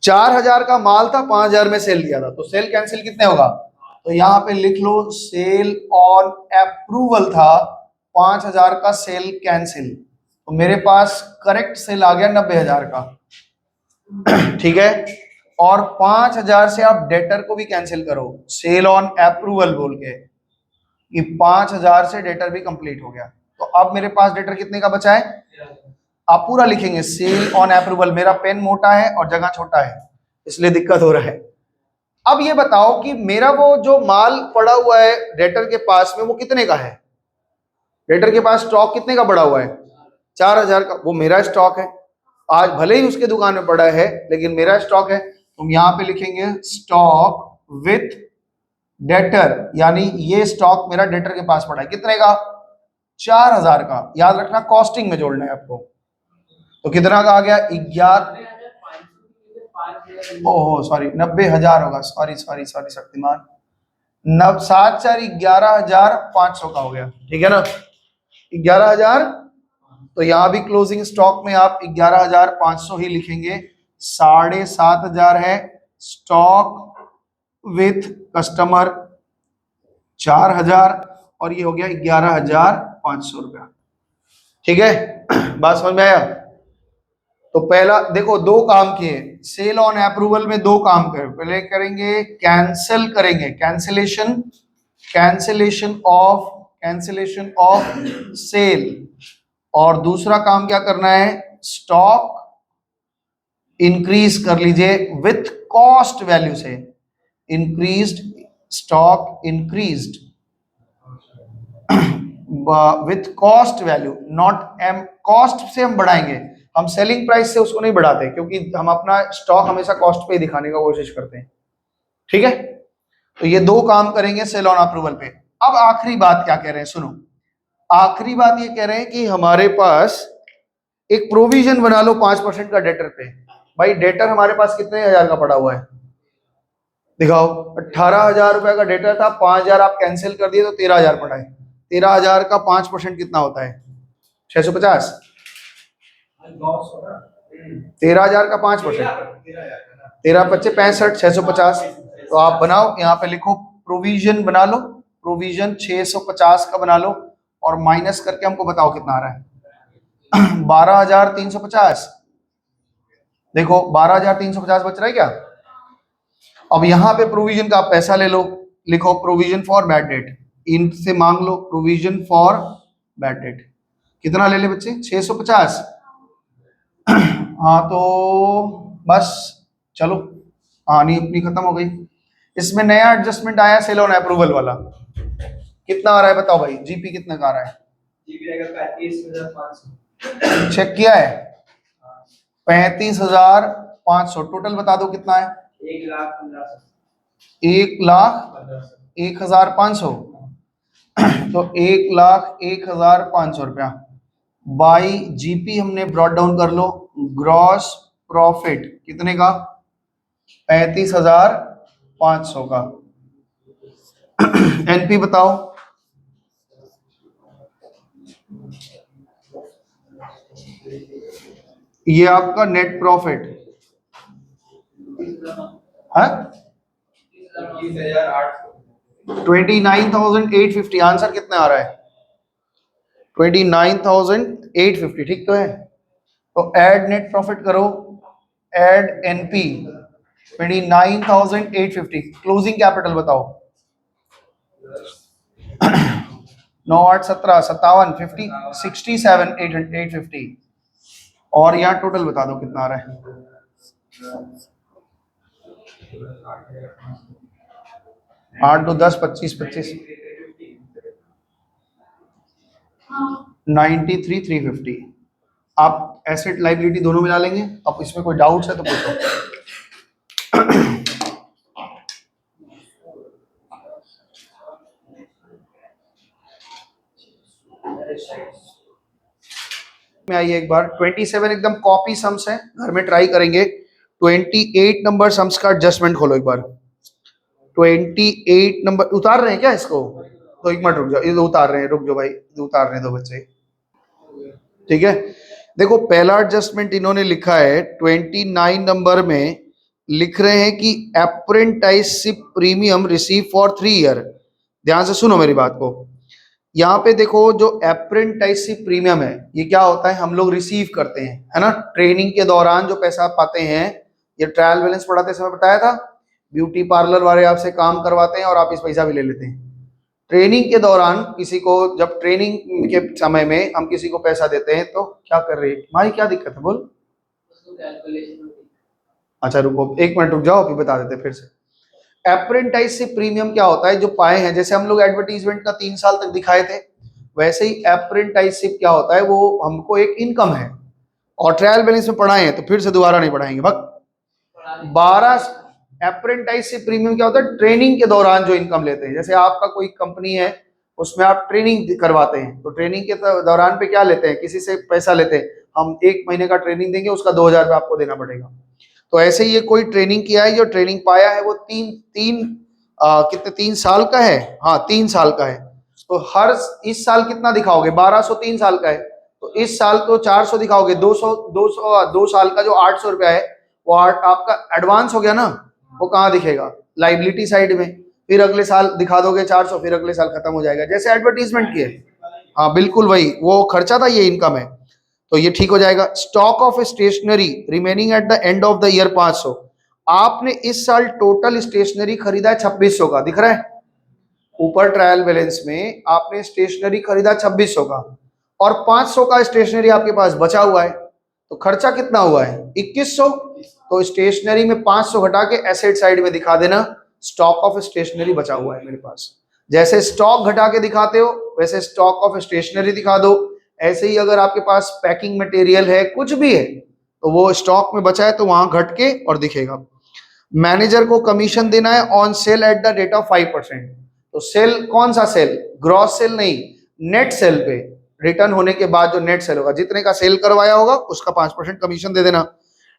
4,000 का माल था, 5,000 में सेल किया था, तो सेल कैंसिल कितने होगा? तो यहाँ पे लिख लो सेल ऑन अप्रूवल था 5,000 का सेल कैंसिल, तो मेरे पास करेक्ट सेल आ गया 90,000 का, ठीक है। और 5,000 से आप डेटर को भी कैंसिल करो सेल ऑन अप्रूवल बोल के, ये 5,000 से डेटर भी कंप्लीट हो गया। तो अब मेरे पास डेटर कितने का बचा है? आप पूरा लिखेंगे सेल ऑन अप्रूवल। मेरा पेन मोटा है और जगह छोटा है इसलिए दिक्कत हो रहा है। अब ये बताओ कि मेरा वो जो माल पड़ा हुआ है डेटर के पास में वो कितने का है? डेटर के पास स्टॉक कितने का पड़ा हुआ है? 4,000 का। वो मेरा स्टॉक है, आज भले ही उसके दुकान में पड़ा है लेकिन मेरा स्टॉक है। तुम यहाँ पे लिखेंगे स्टॉक विथ डेटर, यानी ये स्टॉक मेरा डेटर के पास पड़ा है कितने का? 4,000 का। याद रखना कॉस्टिंग में जोड़ना है आपको। तो कितना का आ गया? 11, ओहो सॉरी 90,000 होगा, सॉरी सॉरी सॉरी शक्तिमान, 7 4 11,500 का हो गया, ठीक है ना। 11,000, तो यहां भी क्लोजिंग स्टॉक में आप 11,500 ही लिखेंगे। 7,500 है स्टॉक विथ कस्टमर 4,000 और ये हो गया 11,500 रुपया, ठीक है। बात समझ में आया? तो पहला देखो दो काम किए सेल ऑन अप्रूवल में, दो काम करें। पहले करेंगे कैंसिल, करेंगे कैंसिलेशन, कैंसिलेशन ऑफ सेल, और दूसरा काम क्या करना है? स्टॉक इंक्रीज कर लीजिए विथ कॉस्ट वैल्यू से, increased stock, increased with cost value, not M. Cost से हम बढ़ाएंगे, हम सेलिंग प्राइस से उसको नहीं बढ़ाते क्योंकि हम अपना स्टॉक हमेशा कॉस्ट पे ही दिखाने का कोशिश करते हैं, ठीक है। तो ये दो काम करेंगे सेल ऑन अप्रूवल पे। अब आखिरी बात क्या कह रहे हैं सुनो, आखिरी बात ये कह रहे हैं कि हमारे पास एक प्रोविजन बना लो 5% का डेटर पे। भाई डेटर हमारे पास कितने हजार का पड़ा हुआ है दिखाओ? 18,000 रुपए का डेटर था, 5,000 आप कैंसिल कर दिए तो 13,000 पड़ा है। 13,000 का 5% कितना होता है? 650। 13,000 का 5%, 13 25 65, 650। तो आप बनाओ, यहाँ पे लिखो प्रोविजन बना लो, प्रोविजन 650 का बना लो और माइनस करके हमको बताओ कितना आ रहा है। 12,350। देखो 12,350 बच रहा है क्या? अब यहाँ पे प्रोविजन का आप पैसा ले लो, लिखो प्रोविजन फॉर बैड डेट, इनसे मांग लो प्रोविजन फॉर बैड डेट। कितना ले ले बच्चे? 650। हाँ तो बस चलो, कहानी अपनी खत्म हो गई। इसमें नया एडजस्टमेंट आया सेल ऑन अप्रूवल वाला, कितना आ रहा है बताओ भाई? जीपी कितने का आ रहा है? जीपी अगर 35,500 चेक किया है? 35,500 टोटल बता दो कितना है? 1,01,0500। तो 1,01,0500 रुपया बाई जीपी हमने ब्रॉट डाउन कर लो, ग्रॉस प्रॉफिट कितने का? 35,500 का। एनपी बताओ? ये आपका नेट प्रॉफिट है 29,850। आंसर कितना आ रहा है? 29,850, ठीक तो है। तो ऐड नेट प्रॉफिट करो, ऐड एनपी 29,850। क्लोजिंग कैपिटल बताओ? 9 8 17 57 50 67 850। और यहाँ टोटल बता दो कितना आ रहा है। 8 2 10 25 25 93,350। आप एसेट लाइबिलिटी दोनों मिला लेंगे। अब इसमें कोई डाउट्स है तो पूछो। में आइए एक बार। 27 एकदम कॉपी सम्स है, घर में ट्राई करेंगे। 28 नंबर सम्स का एडजस्टमेंट खोलो एक बार। 28 नंबर उतार रहे हैं क्या इसको? तो एक मिनट रुक जाओ, ये तो उतार रहे हैं, रुक जाओ भाई, उतार रहे हैं दो बच्चे, ठीक है। देखो पहला एडजस्टमेंट इन्होंने लिखा है 29 नंबर में, लिख रहे हैं कि apprenticeship premium receive for 3 year. ध्यान से सुनो मेरी बात को। यहाँ पे देखो जो अप्रेंटिसशिप प्रीमियम है ये क्या होता है, हम लोग रिसीव करते हैं, है ना। ट्रेनिंग के दौरान जो पैसा पाते हैं, ये ट्रायल बैलेंस पढ़ाते समय बताया था, ब्यूटी पार्लर वाले आपसे काम करवाते हैं और आप इस पैसा भी ले लेते हैं। ट्रेनिंग के दौरान किसी को, जब ट्रेनिंग के समय में हम किसी को पैसा देते हैं तो क्या कर रही है भाई, क्या दिक्कत है बोल। अच्छा रुको एक मिनट रुक जाओ, अभी बता देते फिर से। अप्रेंटिसशिप प्रीमियम क्या होता है, जो पाए हैं, जैसे हम लोग एडवर्टीजमेंट का 3 साल तक दिखाए थे, वैसे ही अप्रेंटिसशिप क्या होता है, वो हमको एक इनकम है। और ट्रायल बैलेंस में पढ़ाए हैं तो फिर से दोबारा नहीं पढ़ाएंगे बक 12। अप्रेंटिसशिप प्रीमियम क्या होता है, ट्रेनिंग के दौरान जो इनकम लेते हैं। जैसे आपका कोई कंपनी है, उसमें आप ट्रेनिंग करवाते हैं, तो ट्रेनिंग के दौरान पे क्या लेते हैं, किसी से पैसा लेते हैं। हम 1 महीने का ट्रेनिंग देंगे, उसका 2,000 रुपये आपको देना पड़ेगा। तो ऐसे ही ये कोई ट्रेनिंग किया है, जो ट्रेनिंग पाया है वो कितने 3 साल का है, हाँ 3 साल का है। तो हर इस साल कितना दिखाओगे, 1200 3 साल का है, तो इस साल तो 400 दिखाओगे। 2 साल का जो 800 रुपया है वो आपका एडवांस हो गया ना, वो कहाँ दिखेगा, लाइबिलिटी साइड में। फिर अगले साल दिखा दोगे 400, फिर अगले साल खत्म हो जाएगा, जैसे एडवर्टीजमेंट की है। हाँ बिल्कुल वही, वो खर्चा था, ये इनकम है, तो ये ठीक हो जाएगा। Stock of stationery remaining at the end of the year 500। आपने इस साल टोटल स्टेशनरी खरीदा है 2600 का, दिख रहा है ऊपर ट्रायल बैलेंस में। आपने स्टेशनरी खरीदा 2600 का और 500 का स्टेशनरी आपके पास बचा हुआ है, तो खर्चा कितना हुआ है 2100। तो स्टेशनरी में 500 घटा के एसेट साइड में दिखा देना, स्टॉक ऑफ स्टेशनरी बचा हुआ है मेरे पास। जैसे स्टॉक घटा के दिखाते हो वैसे स्टॉक ऑफ स्टेशनरी दिखा दो। ऐसे ही अगर आपके पास पैकिंग मटेरियल है, कुछ भी है, तो वो स्टॉक में बचा है तो वहां घट के और दिखेगा। मैनेजर को कमीशन देना है on sale eight the rate of 5%। तो सेल कौन सा सेल, ग्रॉस सेल नहीं, नेट सेल पे रिटर्न होने के बाद जो नेट सेल होगा, जितने का सेल करवाया होगा उसका 5% कमीशन दे देना।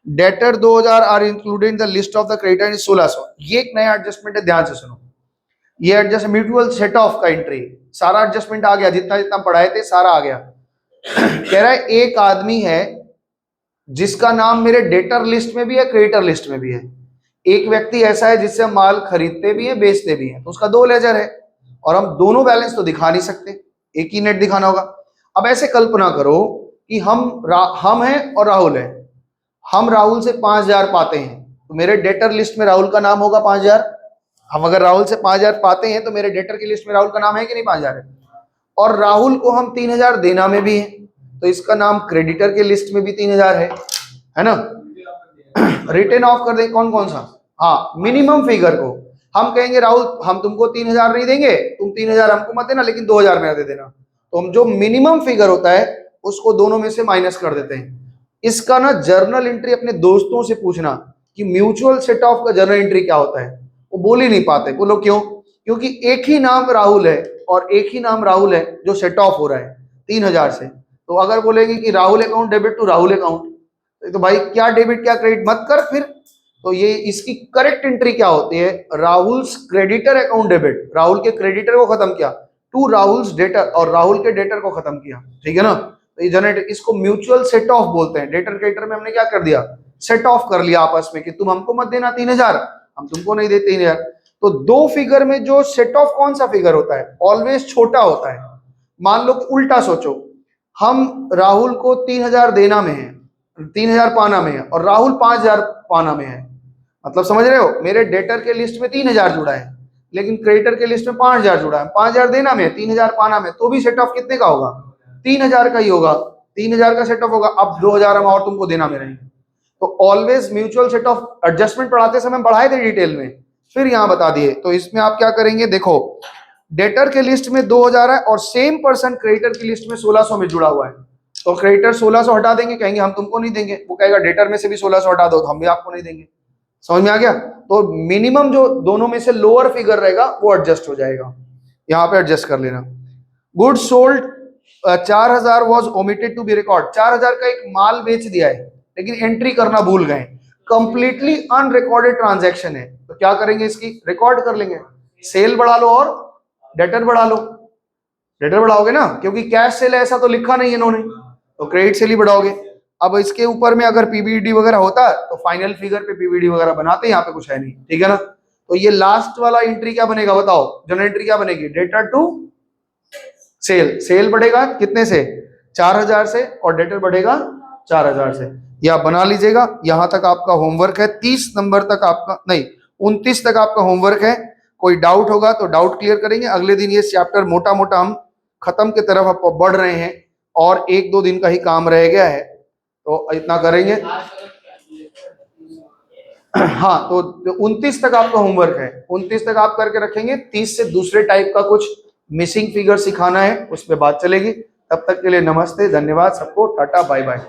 Debtor 2000 are included in the list of the creditor 1600। ये एक नया एडजस्टमेंट है, ध्यान से सुनो। ये एडजस्ट म्यूचुअल सेट ऑफ का एंट्री, सारा एडजस्टमेंट आ गया, जितना जितना पढ़ाए थे सारा आ गया। कह रहा है एक आदमी है जिसका नाम मेरे डेटर लिस्ट में भी है, क्रेडिटर लिस्ट में भी है। एक व्यक्ति ऐसा है जिससे हम माल खरीदते भी है बेचते भी हैं, तो उसका 2 लेजर है और हम दोनों बैलेंस तो दिखा नहीं सकते, एक ही नेट दिखाना होगा। अब ऐसे कल्पना करो कि हम हैं और राहुल है। हम राहुल से 5000 पाते हैं, तो मेरे डेटर लिस्ट में राहुल का नाम होगा 5000। हम अगर राहुल से 5000 पाते हैं तो मेरे डेटर की लिस्ट में राहुल का नाम है कि नहीं, 5000 है। और राहुल को हम 3000 देना में भी है, तो इसका नाम क्रेडिटर के लिस्ट में भी 3000 है ना। रिटर्न ऑफ कर दें कौन कौन सा, हाँ मिनिमम फिगर को हम कहेंगे राहुल हम तुमको 3000 नहीं देंगे, तुम 3000 हमको मत देना, लेकिन 2000 मेरा दे देना। तो हम जो मिनिमम फिगर होता है उसको दोनों में से माइनस कर देते हैं। इसका ना जर्नल एंट्री अपने दोस्तों से पूछना कि म्यूचुअल सेट ऑफ का जर्नल एंट्री क्या होता है, वो बोल ही नहीं पाते। बोलो क्यों, क्योंकि एक ही नाम राहुल है और एक ही नाम राहुल है जो सेट ऑफ हो रहा है 3000 से। तो अगर बोलेंगे कि Rahul account debit to Rahul account, तो भाई क्या डेबिट क्या क्रेडिट मत कर फिर। तो ये इसकी करेक्ट एंट्री क्या होती है, Rahul's creditor account debit, Rahul के क्रेडिटर को खत्म किया, टू राहुल्स डेटर, और राहुल के डेटर को खत्म किया, ठीक है ना। तो ये जनरेट, इसको म्यूचुअल सेट ऑफ बोलते हैं। डेटर क्रेडिटर में हमने क्या कर दिया, सेट ऑफ कर लिया आपस में कि तुम हमको मत देना 3000, हम तुमको नहीं देते 3000। तो 2 फिगर में जो सेट ऑफ कौन सा फिगर होता है, ऑलवेज छोटा होता है। मान लो कि उल्टा सोचो, हम राहुल को 3000 देना में है, 3000 पाना में है, और राहुल 5000 पाना में है। मतलब समझ रहे हो, मेरे डेटर के लिस्ट में 3000 जुड़ा है, लेकिन क्रेडिटर के लिस्ट में 5000 जुड़ा है। 5000 देना में, 3000 पाना में, तो भी सेट ऑफ कितने का होगा, 3000 का ही होगा। 3000 का सेट ऑफ होगा, अब 2000 हम और तुमको देना में रहेंगे। तो always mutual set of adjustment पढ़ाते समय बढ़ाए थे डिटेल में, फिर यहाँ बता दिए। तो इसमें आप क्या करेंगे, देखो डेटर के लिस्ट में 2000 है और सेम पर्सन क्रेडिटर की लिस्ट में 1600 में जुड़ा हुआ है, तो क्रेडिटर 1600 हटा देंगे, कहेंगे हम तुमको नहीं देंगे, वो कहेगा डेटर में से भी 1600 हटा दो, तो हम भी आपको नहीं देंगे। समझ में आ गया? तो मिनिमम जो दोनों में से लोअर फिगर रहेगा वो एडजस्ट हो जाएगा, यहाँ पे एडजस्ट कर लेना। Good sold 4000 was omitted to be record, 4000 का एक माल बेच दिया है लेकिन एंट्री करना भूल गए, कंप्लीटली अनरिकॉर्डेड ट्रांजैक्शन है, तो क्या करेंगे, इसकी रिकॉर्ड कर लेंगे। सेल बढ़ा लो और डेटर बढ़ा लो, डेटर बढ़ाओगे ना, क्योंकि कैश सेल ऐसा तो लिखा नहीं है इन्होंने, तो क्रेडिट सेल ही बढ़ाओगे। अब इसके ऊपर में अगर पीबीडी वगैरह होता तो फाइनल फिगर पे पीबीडी वगैरह बनाते, यहाँ पे कुछ है नहीं, ठीक है ना। तो ये लास्ट वाला एंट्री क्या बनेगा बताओ, जनरल एंट्री क्या बनेगी, डेटर टू सेल, सेल बढ़ेगा कितने से, 4000 से, और डेटर बढ़ेगा 4000 से। या बना लीजिएगा, यहां तक आपका होमवर्क है, 30 नंबर तक आपका, नहीं 29 तक आपका होमवर्क है। कोई डाउट होगा तो डाउट क्लियर करेंगे, अगले दिन ये चैप्टर मोटा मोटा हम खत्म की तरफ आप बढ़ रहे हैं और 1-2 दिन का ही काम रह गया है, तो इतना करेंगे। हाँ, तो 29 तक आपका होमवर्क है, 29 तक आप करके रखेंगे। 30 से दूसरे टाइप का कुछ मिसिंग फिगर सिखाना है, उस पर बात चलेगी। तब तक के लिए नमस्ते, धन्यवाद सबको, टाटा बाय बाय।